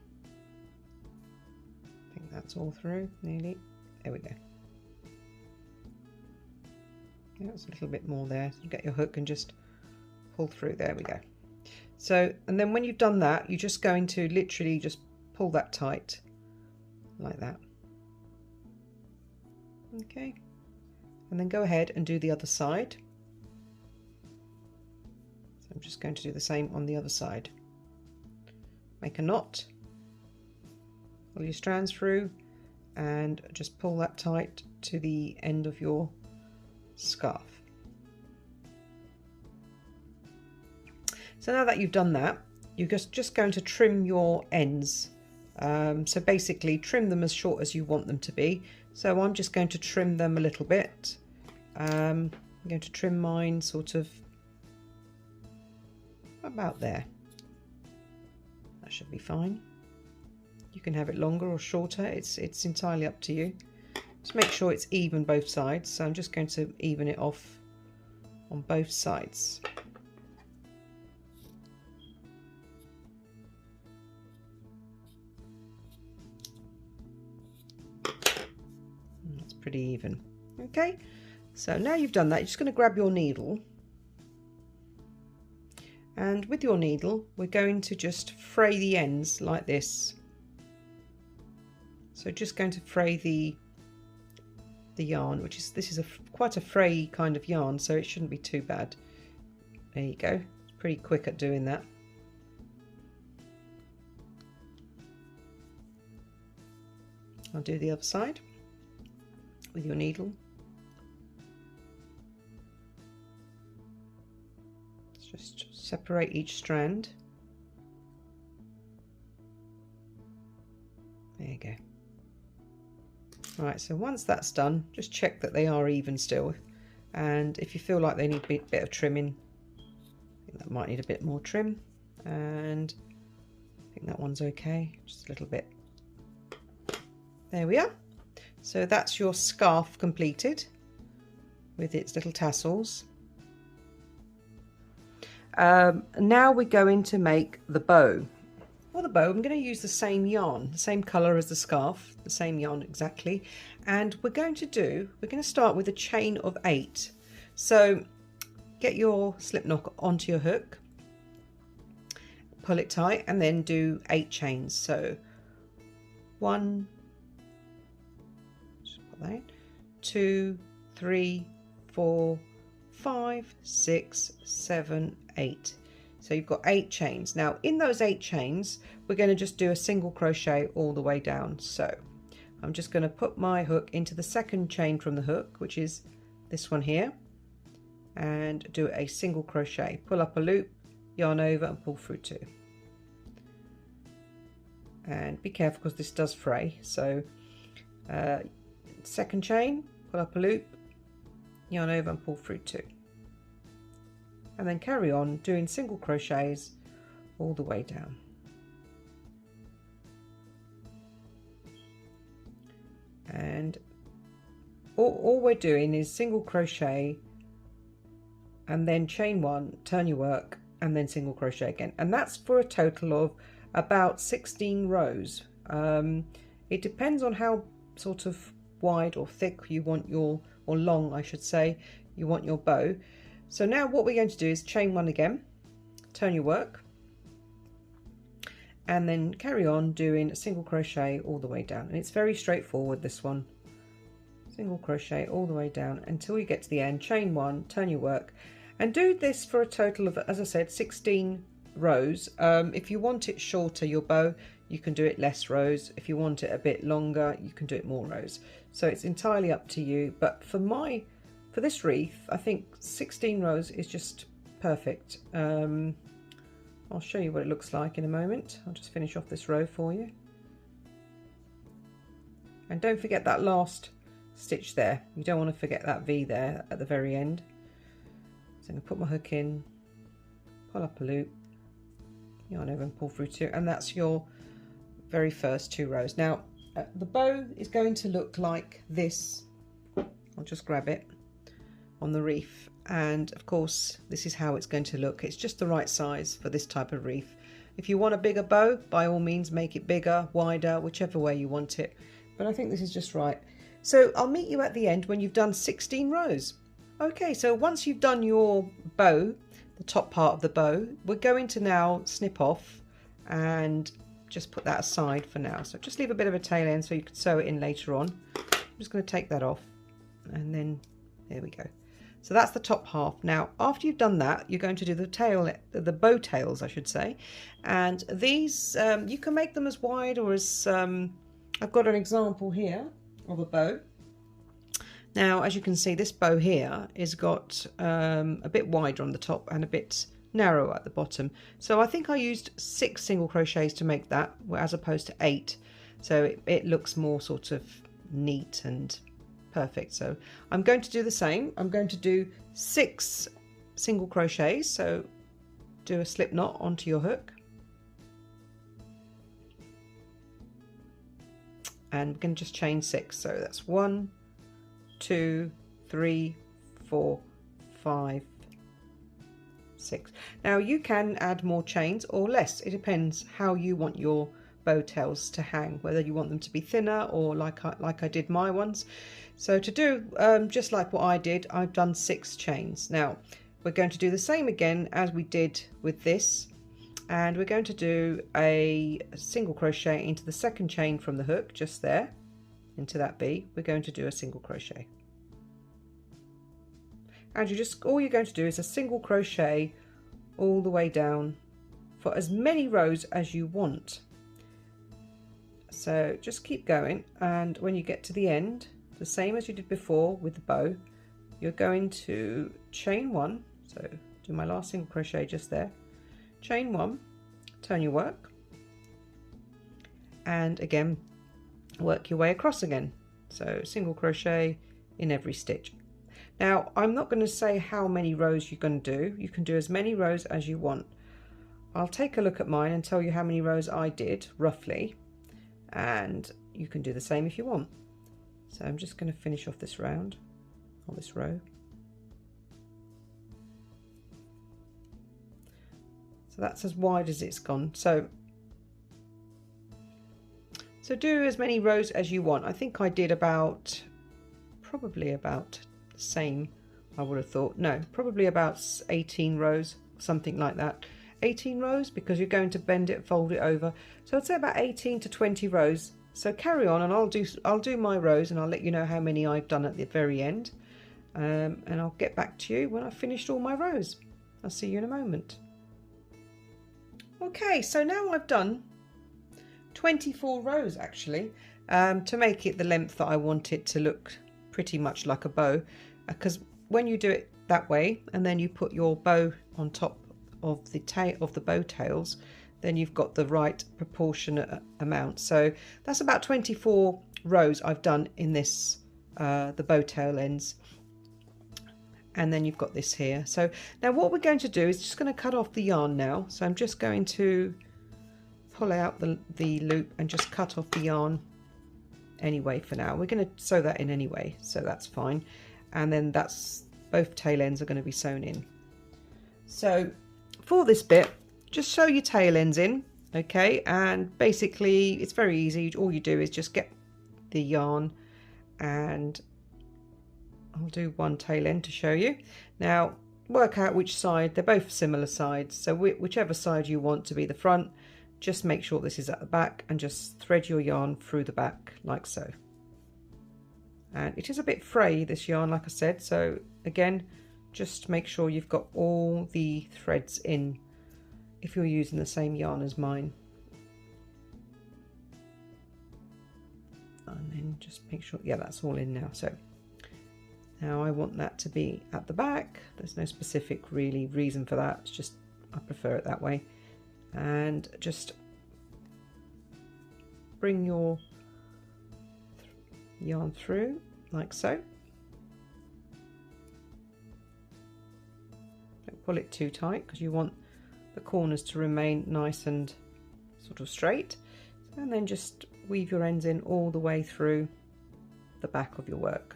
I think that's all through nearly. There we go. Yeah, it's a little bit more there. So you get your hook and just pull through. There we go. So, and then when you've done that, you're just going to literally just pull that tight like that. Okay, and then go ahead and do the other side. So I'm just going to do the same on the other side. Make a knot, pull your strands through, and just pull that tight to the end of your scarf. So now that you've done that, you're just going to trim your ends. So basically trim them as short as you want them to be. So I'm just going to trim them a little bit. I'm going to trim mine sort of about there. That should be fine. You can have it longer or shorter. It's entirely up to you. Just make sure it's even both sides. So I'm just going to even it off on both sides. Pretty even. Okay, so now you've done that, you're just going to grab your needle, and with your needle we're going to just fray the ends like this. So just going to fray the yarn, this is quite a fray kind of yarn, so it shouldn't be too bad. There you go. It's pretty quick at doing that. I'll do the other side with your needle. Just separate each strand. There you go. Right, so once that's done, just check that they are even still, and if you feel like they need a bit of trimming, I think that might need a bit more trim, and I think that one's okay, just a little bit. There we are. So that's your scarf completed with its little tassels. Now we're going to make the bow. For the bow, I'm going to use the same yarn, the same colour as the scarf, the same yarn exactly. And we're going to start with a chain of 8. So get your slip knot onto your hook, pull it tight, and then do 8 chains. So 1, 2, 3, 4, 5, 6, 7, 8. So you've got 8 chains. Now in those 8 chains, we're going to just do a single crochet all the way down. So I'm just going to put my hook into the second chain from the hook, which is this one here, and do a single crochet. Pull up a loop, yarn over, and pull through 2. And be careful because this does fray. So second chain, pull up a loop, yarn over, and pull through 2. And then carry on doing single crochets all the way down. And all we're doing is single crochet and then chain 1, turn your work, and then single crochet again. And that's for a total of about 16 rows. It depends on how sort of wide or thick you want your, or long I should say, you want your bow. So now what we're going to do is chain 1 again, turn your work, and then carry on doing a single crochet all the way down. And it's very straightforward, this one. Single crochet all the way down until you get to the end, chain 1, turn your work, and do this for a total of, as I said, 16 rows. If you want it shorter, your bow, you can do it less rows. If you want it a bit longer, you can do it more rows. So it's entirely up to you, but for this wreath, I think 16 rows is just perfect. I'll show you what it looks like in a moment. I'll just finish off this row for you. And don't forget that last stitch there. You don't want to forget that V there at the very end. So I'm going to put my hook in, pull up a loop, yarn over and pull through 2, and that's your very first 2 rows. Now the bow is going to look like this. I'll just grab it on the wreath, and of course this is how it's going to look. It's just the right size for this type of wreath. If you want a bigger bow, by all means make it bigger, wider, whichever way you want it, but I think this is just right. So I'll meet you at the end when you've done 16 rows. Okay, so once you've done your bow, the top part of the bow, we're going to now snip off and just put that aside for now. So just leave a bit of a tail end so you can sew it in later on. I'm just going to take that off, and then there we go. So that's the top half. Now after you've done that, you're going to do the tail, the bow tails I should say, and these you can make them as wide or as I've got an example here of a bow. Now as you can see, this bow here is got a bit wider on the top and a bit narrow at the bottom, so I think I used 6 single crochets to make that as opposed to 8, so it looks more sort of neat and perfect. So I'm going to do the same. I'm going to do 6 single crochets, so do a slip knot onto your hook, and we're going to just chain 6. So that's 1, 2, 3, 4, 5, 6. Now you can add more chains or less. It depends how you want your bow tails to hang, whether you want them to be thinner or like I did my ones. So to do just like what I did, I've done 6 chains. Now we're going to do the same again as we did with this, and we're going to do a single crochet into the second chain from the hook, just there into that V. We're going to do a single crochet, and all you're going to do is a single crochet all the way down for as many rows as you want. So just keep going, and when you get to the end, the same as you did before with the bow, you're going to chain 1. So do my last single crochet just there, chain 1, turn your work, and again work your way across again. So single crochet in every stitch. Now I'm not going to say how many rows you're going to do. You can do as many rows as you want. I'll take a look at mine and tell you how many rows I did roughly, and you can do the same if you want. So I'm just going to finish off this round or this row. So that's as wide as it's gone. So do as many rows as you want. I think I did probably about the same, I would have thought. No, probably about 18 rows, something like that. 18 rows, because you're going to bend it, fold it over. So I'd say about 18 to 20 rows. So carry on, and I'll do my rows, and I'll let you know how many I've done at the very end. And I'll get back to you when I've finished all my rows. I'll see you in a moment. Okay, so now I've done 24 rows actually, to make it the length that I want it to look pretty much like a bow, because when you do it that way and then you put your bow on top of the tail of the bow tails, then you've got the right proportionate amount. So that's about 24 rows I've done in this the bow tail ends, and then you've got this here. So now what we're going to do is just going to cut off the yarn now. So I'm just going to pull out the loop and just cut off the yarn anyway for now. We're going to sew that in anyway, so that's fine. And then that's both tail ends are going to be sewn in. So for this bit, just sew your tail ends in, okay? And basically it's very easy. All you do is just get the yarn, and I'll do one tail end to show you. Now work out which side, they're both similar sides, so whichever side you want to be the front, just make sure this is at the back, and just thread your yarn through the back like so. And it is a bit fray, this yarn, like I said, so again just make sure you've got all the threads in if you're using the same yarn as mine. And then just make sure, yeah, that's all in now. So now I want that to be at the back. There's no specific really reason for that, it's just I prefer it that way. And just bring your yarn through like so. Don't pull it too tight because you want the corners to remain nice and sort of straight, and then just weave your ends in all the way through the back of your work.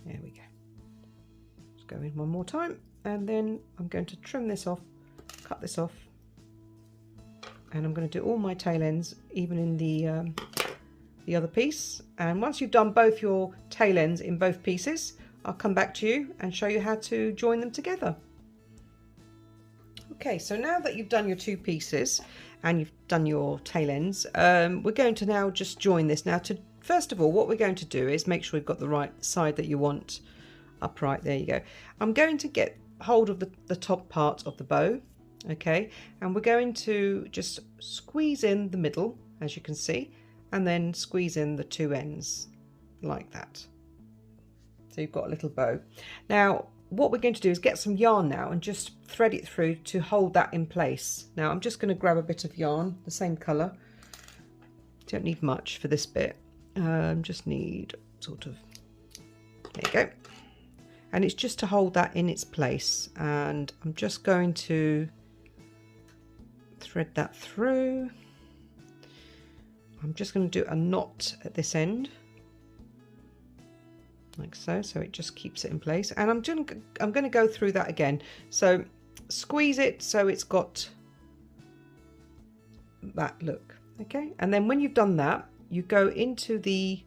There we go. Just go in one more time, and then I'm going to trim this off, cut this off, and I'm going to do all my tail ends even in the other piece. And once you've done both your tail ends in both pieces, I'll come back to you and show you how to join them together. Okay, so now that you've done your two pieces and you've done your tail ends, we're going to now just join this. Now, first of all, what we're going to do is make sure we've got the right side that you want upright. There you go. I'm going to get hold of the top part of the bow, okay, and we're going to just squeeze in the middle, as you can see, and then squeeze in the two ends like that. So you've got a little bow. Now what we're going to do is get some yarn now and just thread it through to hold that in place. Now I'm just going to grab a bit of yarn, the same colour. Don't need much for this bit. Just need sort of, there you go. And it's just to hold that in its place. And I'm just going to thread that through. I'm just going to do a knot at this end, like so, so it just keeps it in place. And I'm going to go through that again. So squeeze it so it's got that look, okay? And then when you've done that, you go into the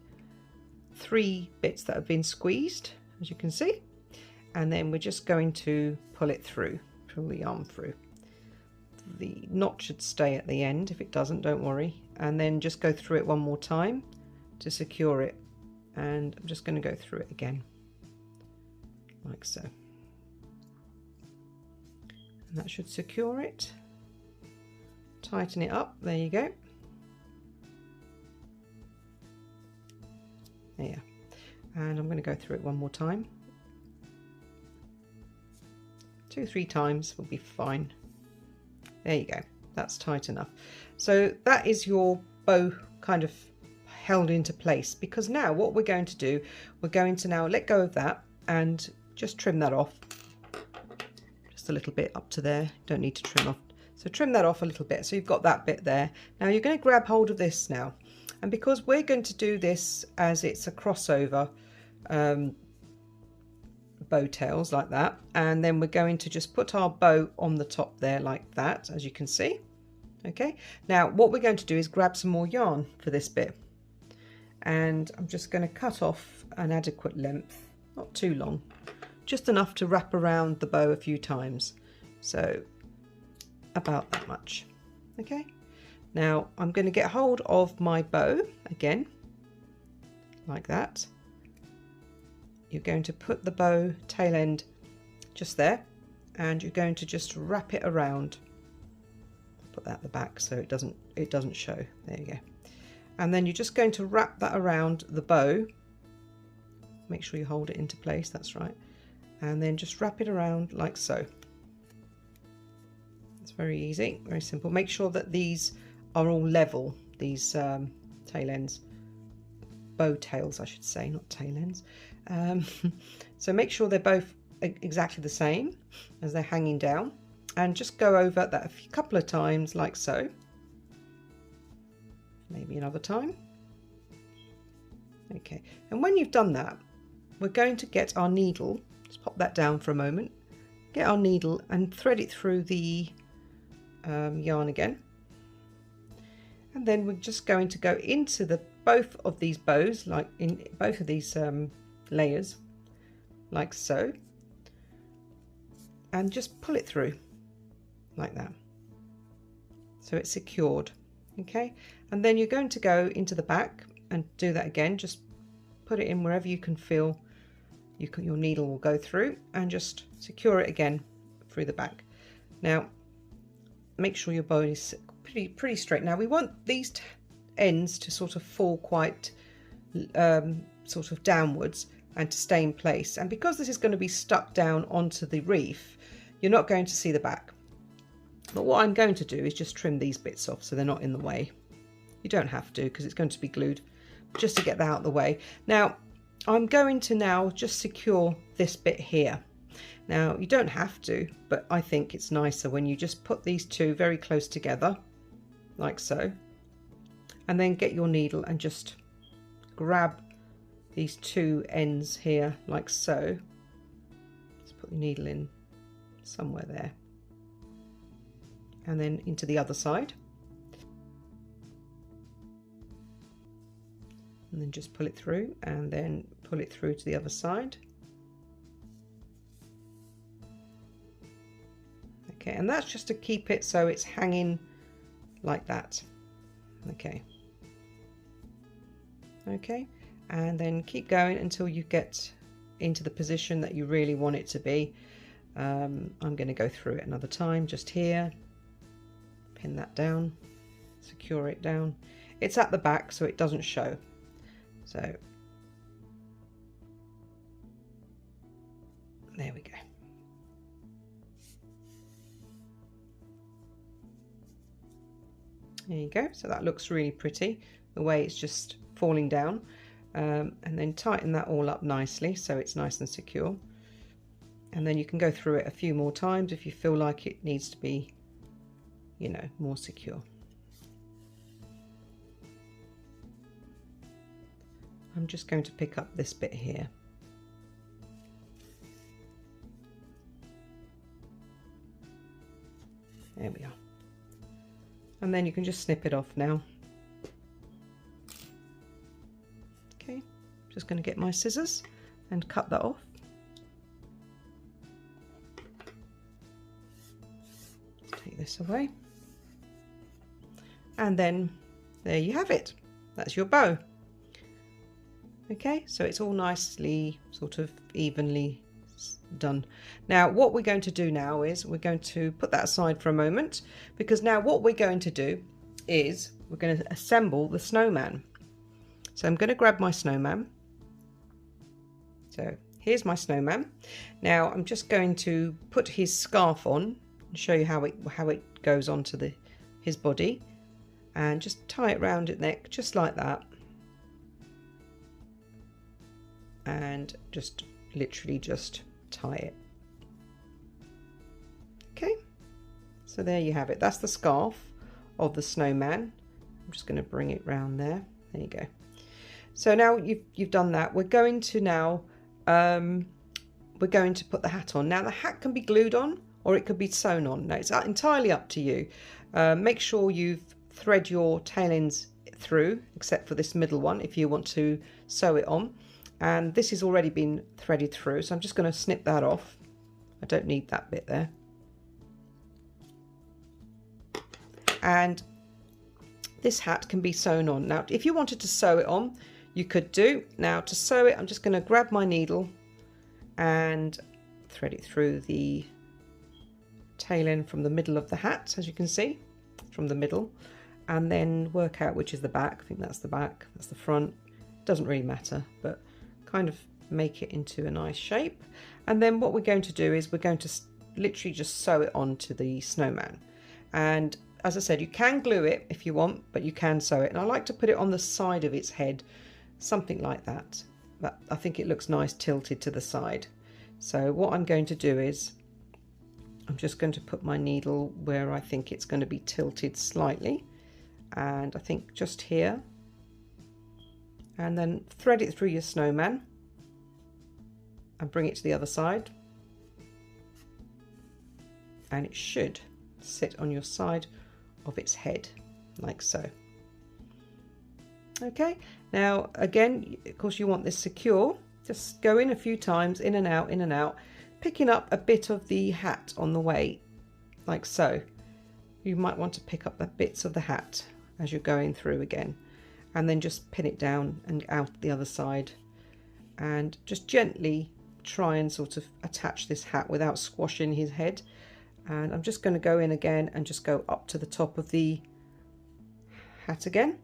3 bits that have been squeezed, as you can see, and then we're just going to pull it through, pull the yarn through. The knot should stay at the end. If it doesn't, don't worry. And then just go through it one more time to secure it. And I'm just going to go through it again, like so. And that should secure it. Tighten it up. There you go. There. And I'm going to go through it one more time. 2-3 times will be fine. There you go. That's tight enough. So that is your bow kind of held into place, because now what we're going to do, we're going to now let go of that and just trim that off just a little bit up to there. Don't need to trim off, so trim that off a little bit so you've got that bit there. Now you're going to grab hold of this now, and because we're going to do this as it's a crossover bow tails like that, and then we're going to just put our bow on the top there like that, as you can see. Okay, now what we're going to do is grab some more yarn for this bit, and I'm just going to cut off an adequate length, not too long, just enough to wrap around the bow a few times, so about that much. Okay, now I'm going to get hold of my bow again like that. You're going to put the bow tail end just there, and you're going to just wrap it around. Put that at the back so it doesn't show. There you go. And then you're just going to wrap that around the bow. Make sure you hold it into place, that's right. And then just wrap it around like so. It's very easy, very simple. Make sure that these are all level, these tail ends. Bow tails, I should say, not tail ends. So make sure they're both exactly the same as they're hanging down, and just go over that a couple of times like so. Maybe another time. Okay, and when you've done that, we're going to get our needle. Just pop that down for a moment. Get our needle and thread it through the yarn again, and then we're just going to go into both of these bows, like in both of these layers, like so, and just pull it through like that, so it's secured. Okay, and then you're going to go into the back and do that again. Just put it in wherever you can feel your needle will go through, and just secure it again through the back. Now make sure your bow is pretty straight. Now we want these ends to sort of fall quite sort of downwards and to stay in place, and because this is going to be stuck down onto the wreath, you're not going to see the back. But what I'm going to do is just trim these bits off so they're not in the way. You don't have to because it's going to be glued, just to get that out of the way. Now I'm going to now just secure this bit here. Now you don't have to, but I think it's nicer when you just put these two very close together like so, and then get your needle and just grab these two ends here like so. Just put the needle in somewhere there, and then into the other side, and then just pull it through, and then pull it through to the other side. Okay, and that's just to keep it so it's hanging like that. Okay, and then keep going until you get into the position that you really want it to be. I'm going to go through it another time, just here, pin that down, secure it down. It's at the back so it doesn't show, so there we go. There you go. So that looks really pretty, the way it's just falling down, and then tighten that all up nicely so it's nice and secure. And then you can go through it a few more times if you feel like it needs to be, you know, more secure. I'm just going to pick up this bit here. There we are. And then you can just snip it off now. Okay, just going to get my scissors and cut that off. Take this away. And then there you have it. That's your bow. Okay, so it's all nicely sort of evenly done. Now what we're going to do now is we're going to put that aside for a moment, because now what we're going to do is we're going to assemble the snowman. So I'm going to grab my snowman. So here's my snowman. Now I'm just going to put his scarf on and show you how it goes onto his body, and just tie it round his neck just like that, and just literally just tie it. Okay, so there you have it. That's the scarf of the snowman. I'm just going to bring it round there. There you go. So now you've done that. We're going to now we're going to put the hat on. Now the hat can be glued on or it could be sewn on. Now it's entirely up to you. Make sure you've thread your tail ends through, except for this middle one if you want to sew it on. And this has already been threaded through, so I'm just going to snip that off. I don't need that bit there. And this hat can be sewn on. Now if you wanted to sew it on, you could do. Now to sew it, I'm just going to grab my needle and thread it through the tail end from the middle of the hat, as you can see, from the middle, and then work out which is the back. I think that's the back, that's the front. Doesn't really matter, but kind of make it into a nice shape. And then what we're going to do is we're going to literally just sew it onto the snowman. And as I said, you can glue it if you want, but you can sew it. And I like to put it on the side of its head, something like that. But I think it looks nice tilted to the side. So what I'm going to do is I'm just going to put my needle where I think it's going to be tilted slightly, and I think just here, and then thread it through your snowman and bring it to the other side, and it should sit on your side of its head like so. Okay, now again, of course you want this secure. Just go in a few times, in and out, picking up a bit of the hat on the way like so. You might want to pick up the bits of the hat as you're going through again, and then just pin it down and out the other side, and just gently try and sort of attach this hat without squashing his head. And I'm just going to go in again and just go up to the top of the hat again,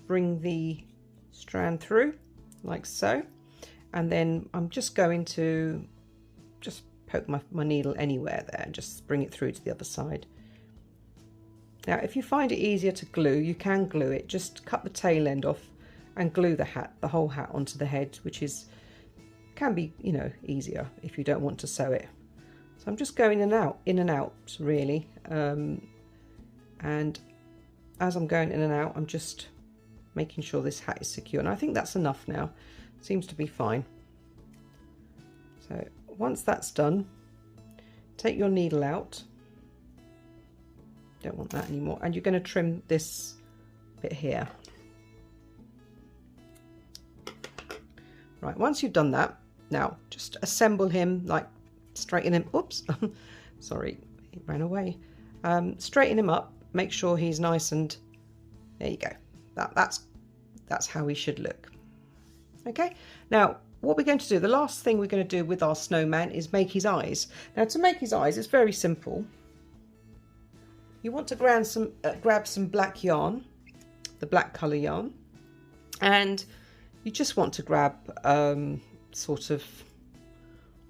bring the strand through like so, and then I'm just going to just poke my needle anywhere there and just bring it through to the other side. Now if you find it easier to glue, you can glue it. Just cut the tail end off and glue the whole hat onto the head, which can be, you know, easier if you don't want to sew it. So I'm just going in and out really, and as I'm going in and out, I'm just making sure this hat is secure, and I think that's enough now. Seems to be fine. So once that's done, take your needle out. Don't want that anymore, and you're going to trim this bit here. Right, once you've done that, now just assemble him, like straighten him. Oops, sorry, he ran away. Straighten him up, make sure he's nice, and there you go. That's how he should look. Okay, now what we're going to do, the last thing we're going to do with our snowman is make his eyes. Now to make his eyes, it's very simple. You want to grab some black yarn, the black colour yarn, and you just want to grab sort of,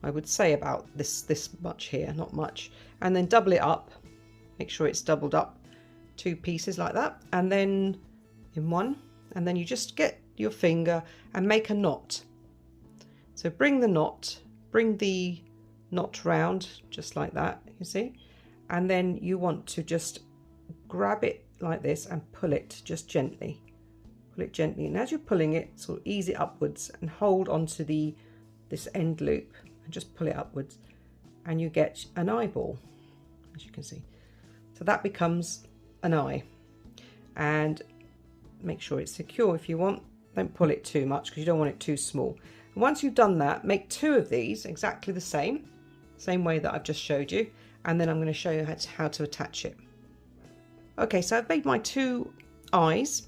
I would say about this much here, not much, and then double it up. Make sure it's doubled up, 2 pieces like that, and then in one, and then you just get your finger and make a knot. So bring the knot round just like that, you see, and then you want to just grab it like this and pull it just gently. Pull it gently, and as you're pulling it, sort of ease it upwards and hold onto this end loop and just pull it upwards, and you get an eyeball, as you can see. So that becomes an eye, and make sure it's secure if you want. Don't pull it too much because you don't want it too small. And once you've done that, make 2 of these exactly the same way that I've just showed you, and then I'm going to show you how to attach it. Okay, so I've made my 2 eyes.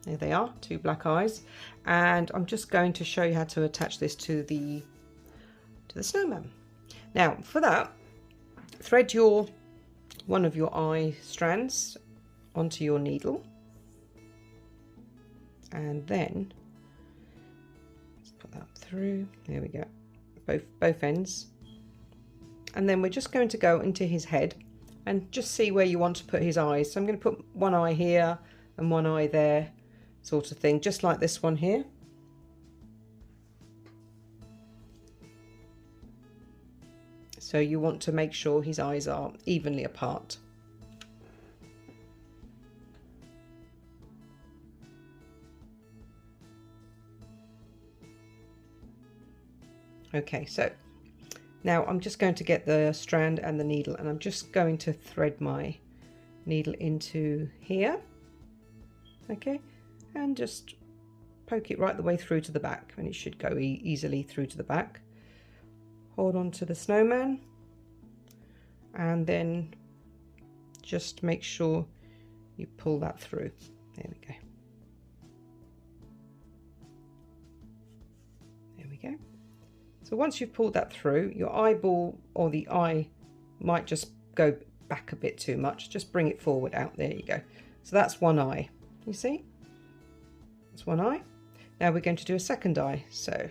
There they are, 2 black eyes, and I'm just going to show you how to attach this to the snowman. Now for that, thread one of your eye strands onto your needle, and then let's put that through. There we go, both ends, and then we're just going to go into his head and just see where you want to put his eyes. So I'm going to put one eye here and one eye there, sort of thing, just like this one here. So you want to make sure his eyes are evenly apart. Okay, so now I'm just going to get the strand and the needle, and I'm just going to thread my needle into here. Okay, and just poke it right the way through to the back, and it should go easily through to the back. Hold on to the snowman, and then just make sure you pull that through. There we go. There we go. So once you've pulled that through, your eyeball or the eye might just go back a bit too much. Just bring it forward out. There you go. So that's one eye. You see? That's one eye. Now we're going to do a second eye. So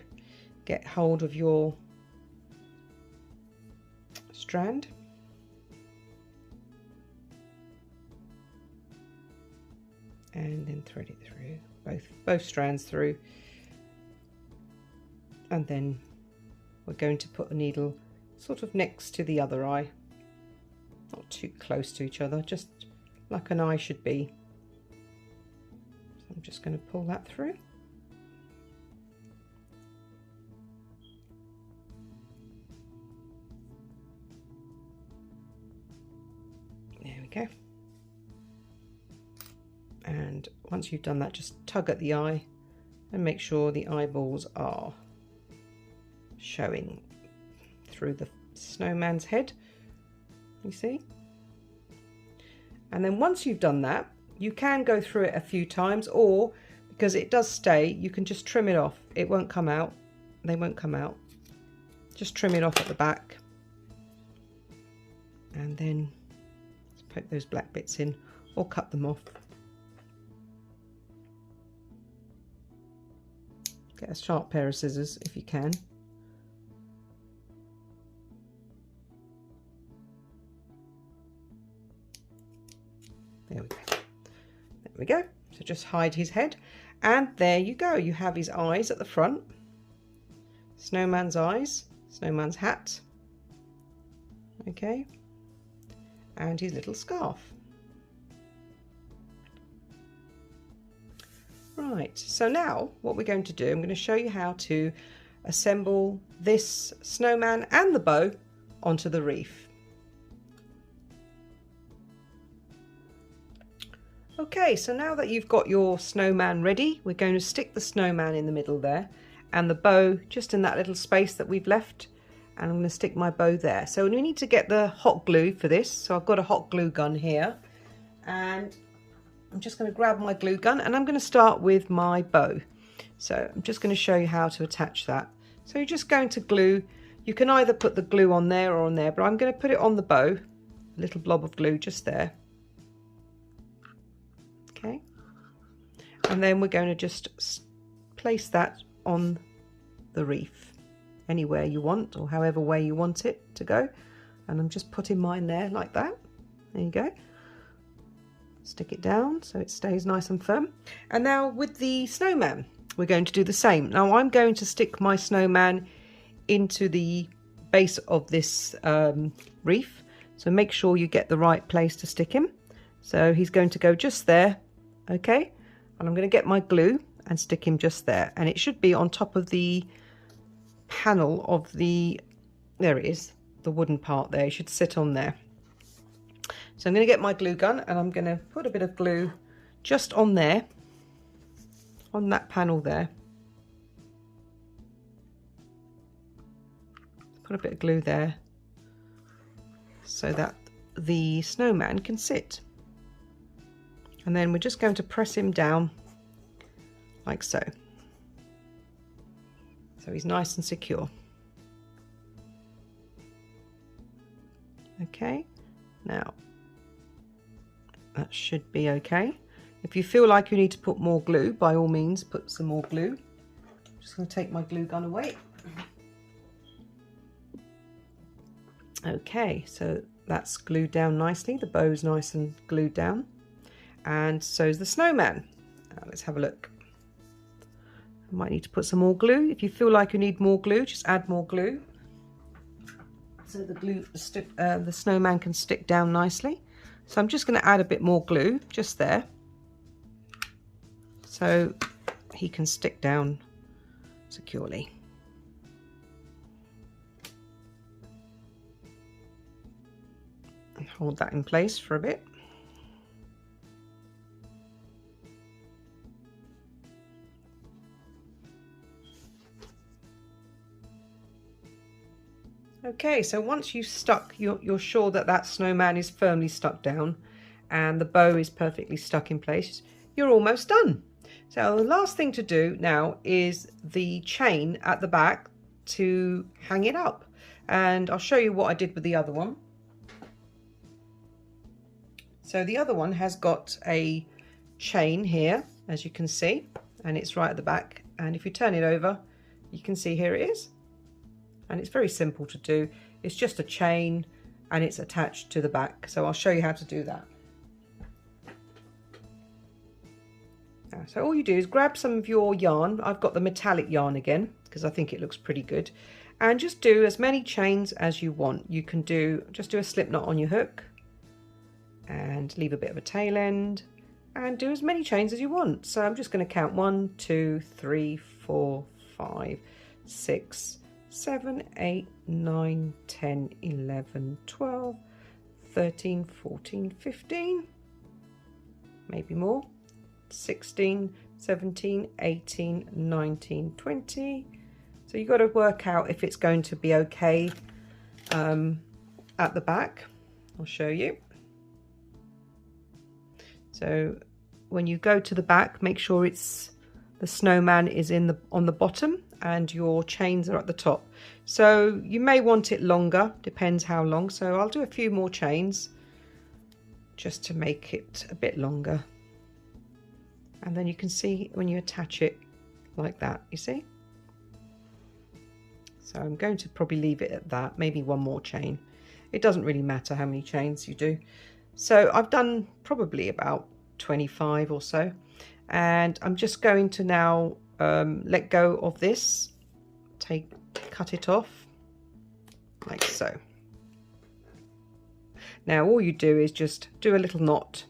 get hold of your strand. And then thread it through, both strands through. And then we're going to put a needle sort of next to the other eye, not too close to each other, just like an eye should be. So I'm just going to pull that through. There we go. And once you've done that, just tug at the eye and make sure the eyeballs are showing through the snowman's head, you see. And then once you've done that, you can go through it a few times, or because it does stay, you can just trim it off. It won't come out, they won't come out. Just trim it off at the back, and then let's poke those black bits in or cut them off. Get a sharp pair of scissors if you can. There we go. There we go. So just hide his head, and there you go. You have his eyes at the front, snowman's eyes, snowman's hat, okay, and his little scarf. Right, so now what we're going to do, I'm going to show you how to assemble this snowman and the bow onto the wreath. Okay, so now that you've got your snowman ready, we're going to stick the snowman in the middle there and the bow just in that little space that we've left, and I'm going to stick my bow there. So we need to get the hot glue for this, so I've got a hot glue gun here, and I'm just going to grab my glue gun and I'm going to start with my bow. So I'm just going to show you how to attach that. So you're just going to glue, you can either put the glue on there or on there, but I'm going to put it on the bow, a little blob of glue just there. Okay, and then we're going to just place that on the wreath anywhere you want, or however way you want it to go, and I'm just putting mine there like that. There you go. Stick it down so it stays nice and firm. And now with the snowman we're going to do the same. Now I'm going to stick my snowman into the base of this wreath, so make sure you get the right place to stick him. So he's going to go just there, okay, and I'm going to get my glue and stick him just there, and it should be on top of the panel of the, there it is, the wooden part there, it should sit on there. So I'm going to get my glue gun and I'm going to put a bit of glue just on there, on that panel there. Put a bit of glue there so that the snowman can sit. And then we're just going to press him down like so. So he's nice and secure. Okay, now that should be okay. If you feel like you need to put more glue, by all means put some more glue. I'm just going to take my glue gun away. Okay, so that's glued down nicely. The bow's nice and glued down, and so's the snowman. Let's have a look. I might need to put some more glue. If you feel like you need more glue, just add more glue so the snowman can stick down nicely. So I'm just going to add a bit more glue just there so he can stick down securely. And hold that in place for a bit. Okay, so once you've stuck, you're sure that that snowman is firmly stuck down and the bow is perfectly stuck in place, you're almost done. So the last thing to do now is the chain at the back to hang it up. And I'll show you what I did with the other one. So the other one has got a chain here, as you can see, and it's right at the back. And if you turn it over, you can see here it is. And it's very simple to do. It's just a chain and it's attached to the back. So I'll show you how to do that. So all you do is grab some of your yarn. I've got the metallic yarn again because I think it looks pretty good. And just do as many chains as you want. You can just do a slip knot on your hook and leave a bit of a tail end and do as many chains as you want. So I'm just going to count 1, 2, 3, 4, 5, 6, 7, 8, 9, 10, 11, 12, 13, 14, 15, maybe more, 16, 17, 18, 19, 20. So you've got to work out if it's going to be okay at the back. I'll show you. So when you go to the back, make sure the snowman is on the bottom and your chains are at the top. So you may want it longer, depends how long. So I'll do a few more chains just to make it a bit longer. And then you can see when you attach it like that, you see? So I'm going to probably leave it at that, maybe one more chain. It doesn't really matter how many chains you do. So I've done probably about 25 or so, and I'm just going to now let go of this, cut it off like so. Now all you do is just do a little knot.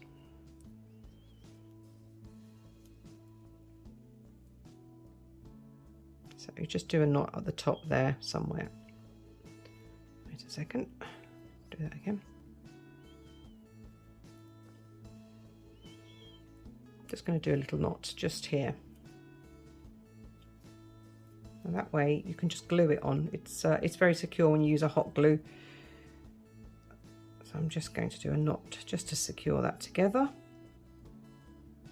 So you just do a knot at the top there somewhere. Wait a second, do that again. Just going to do a little knot just here. And that way you can just glue it on. It's very secure when you use a hot glue. So I'm just going to do a knot just to secure that together.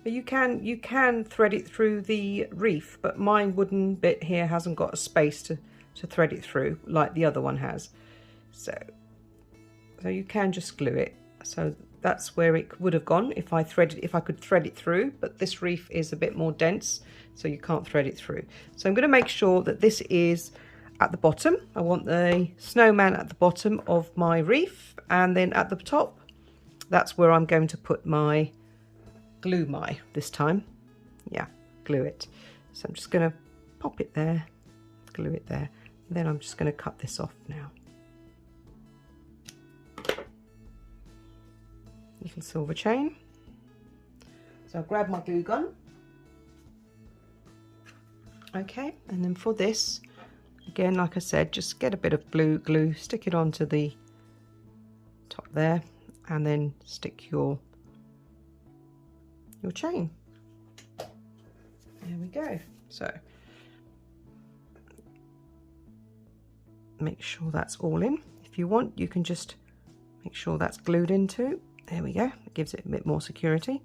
But you can thread it through the wreath, but my wooden bit here hasn't got a space to thread it through like the other one has. So you can just glue it. So that's where it would have gone if I could thread it through, but this wreath is a bit more dense, so you can't thread it through. So I'm going to make sure that this is at the bottom. I want the snowman at the bottom of my wreath, and then at the top, that's where I'm going to put my glue this time. Yeah, glue it. So I'm just going to pop it there, glue it there, and then I'm just going to cut this off now. Little silver chain. So I'll grab my glue gun. Okay, and then for this, again, like I said, just get a bit of glue, stick it onto the top there, and then stick your chain. There we go. So make sure that's all in. If you want, you can just make sure that's glued in too. There we go. It gives it a bit more security.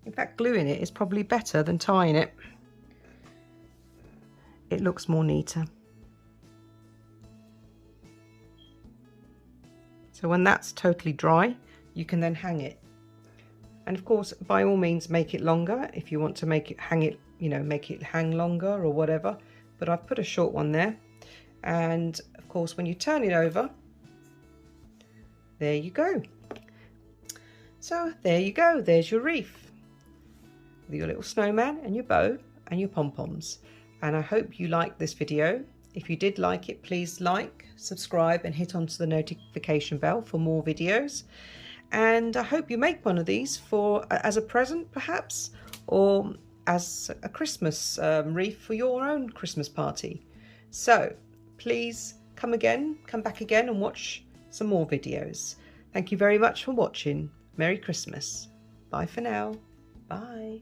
In fact, gluing it is probably better than tying it. It looks more neater. So when that's totally dry, you can then hang it. And of course, by all means, make it longer if you want to make it hang longer or whatever. But I've put a short one there. And of course, when you turn it over, there you go. So there you go. There's your wreath with your little snowman and your bow and your pom-poms. And I hope you liked this video. If you did like it, please like, subscribe, and hit onto the notification bell for more videos. And I hope you make one of these as a present, perhaps, or as a Christmas wreath for your own Christmas party. So please come back again and watch some more videos. Thank you very much for watching. Merry Christmas. Bye for now. Bye.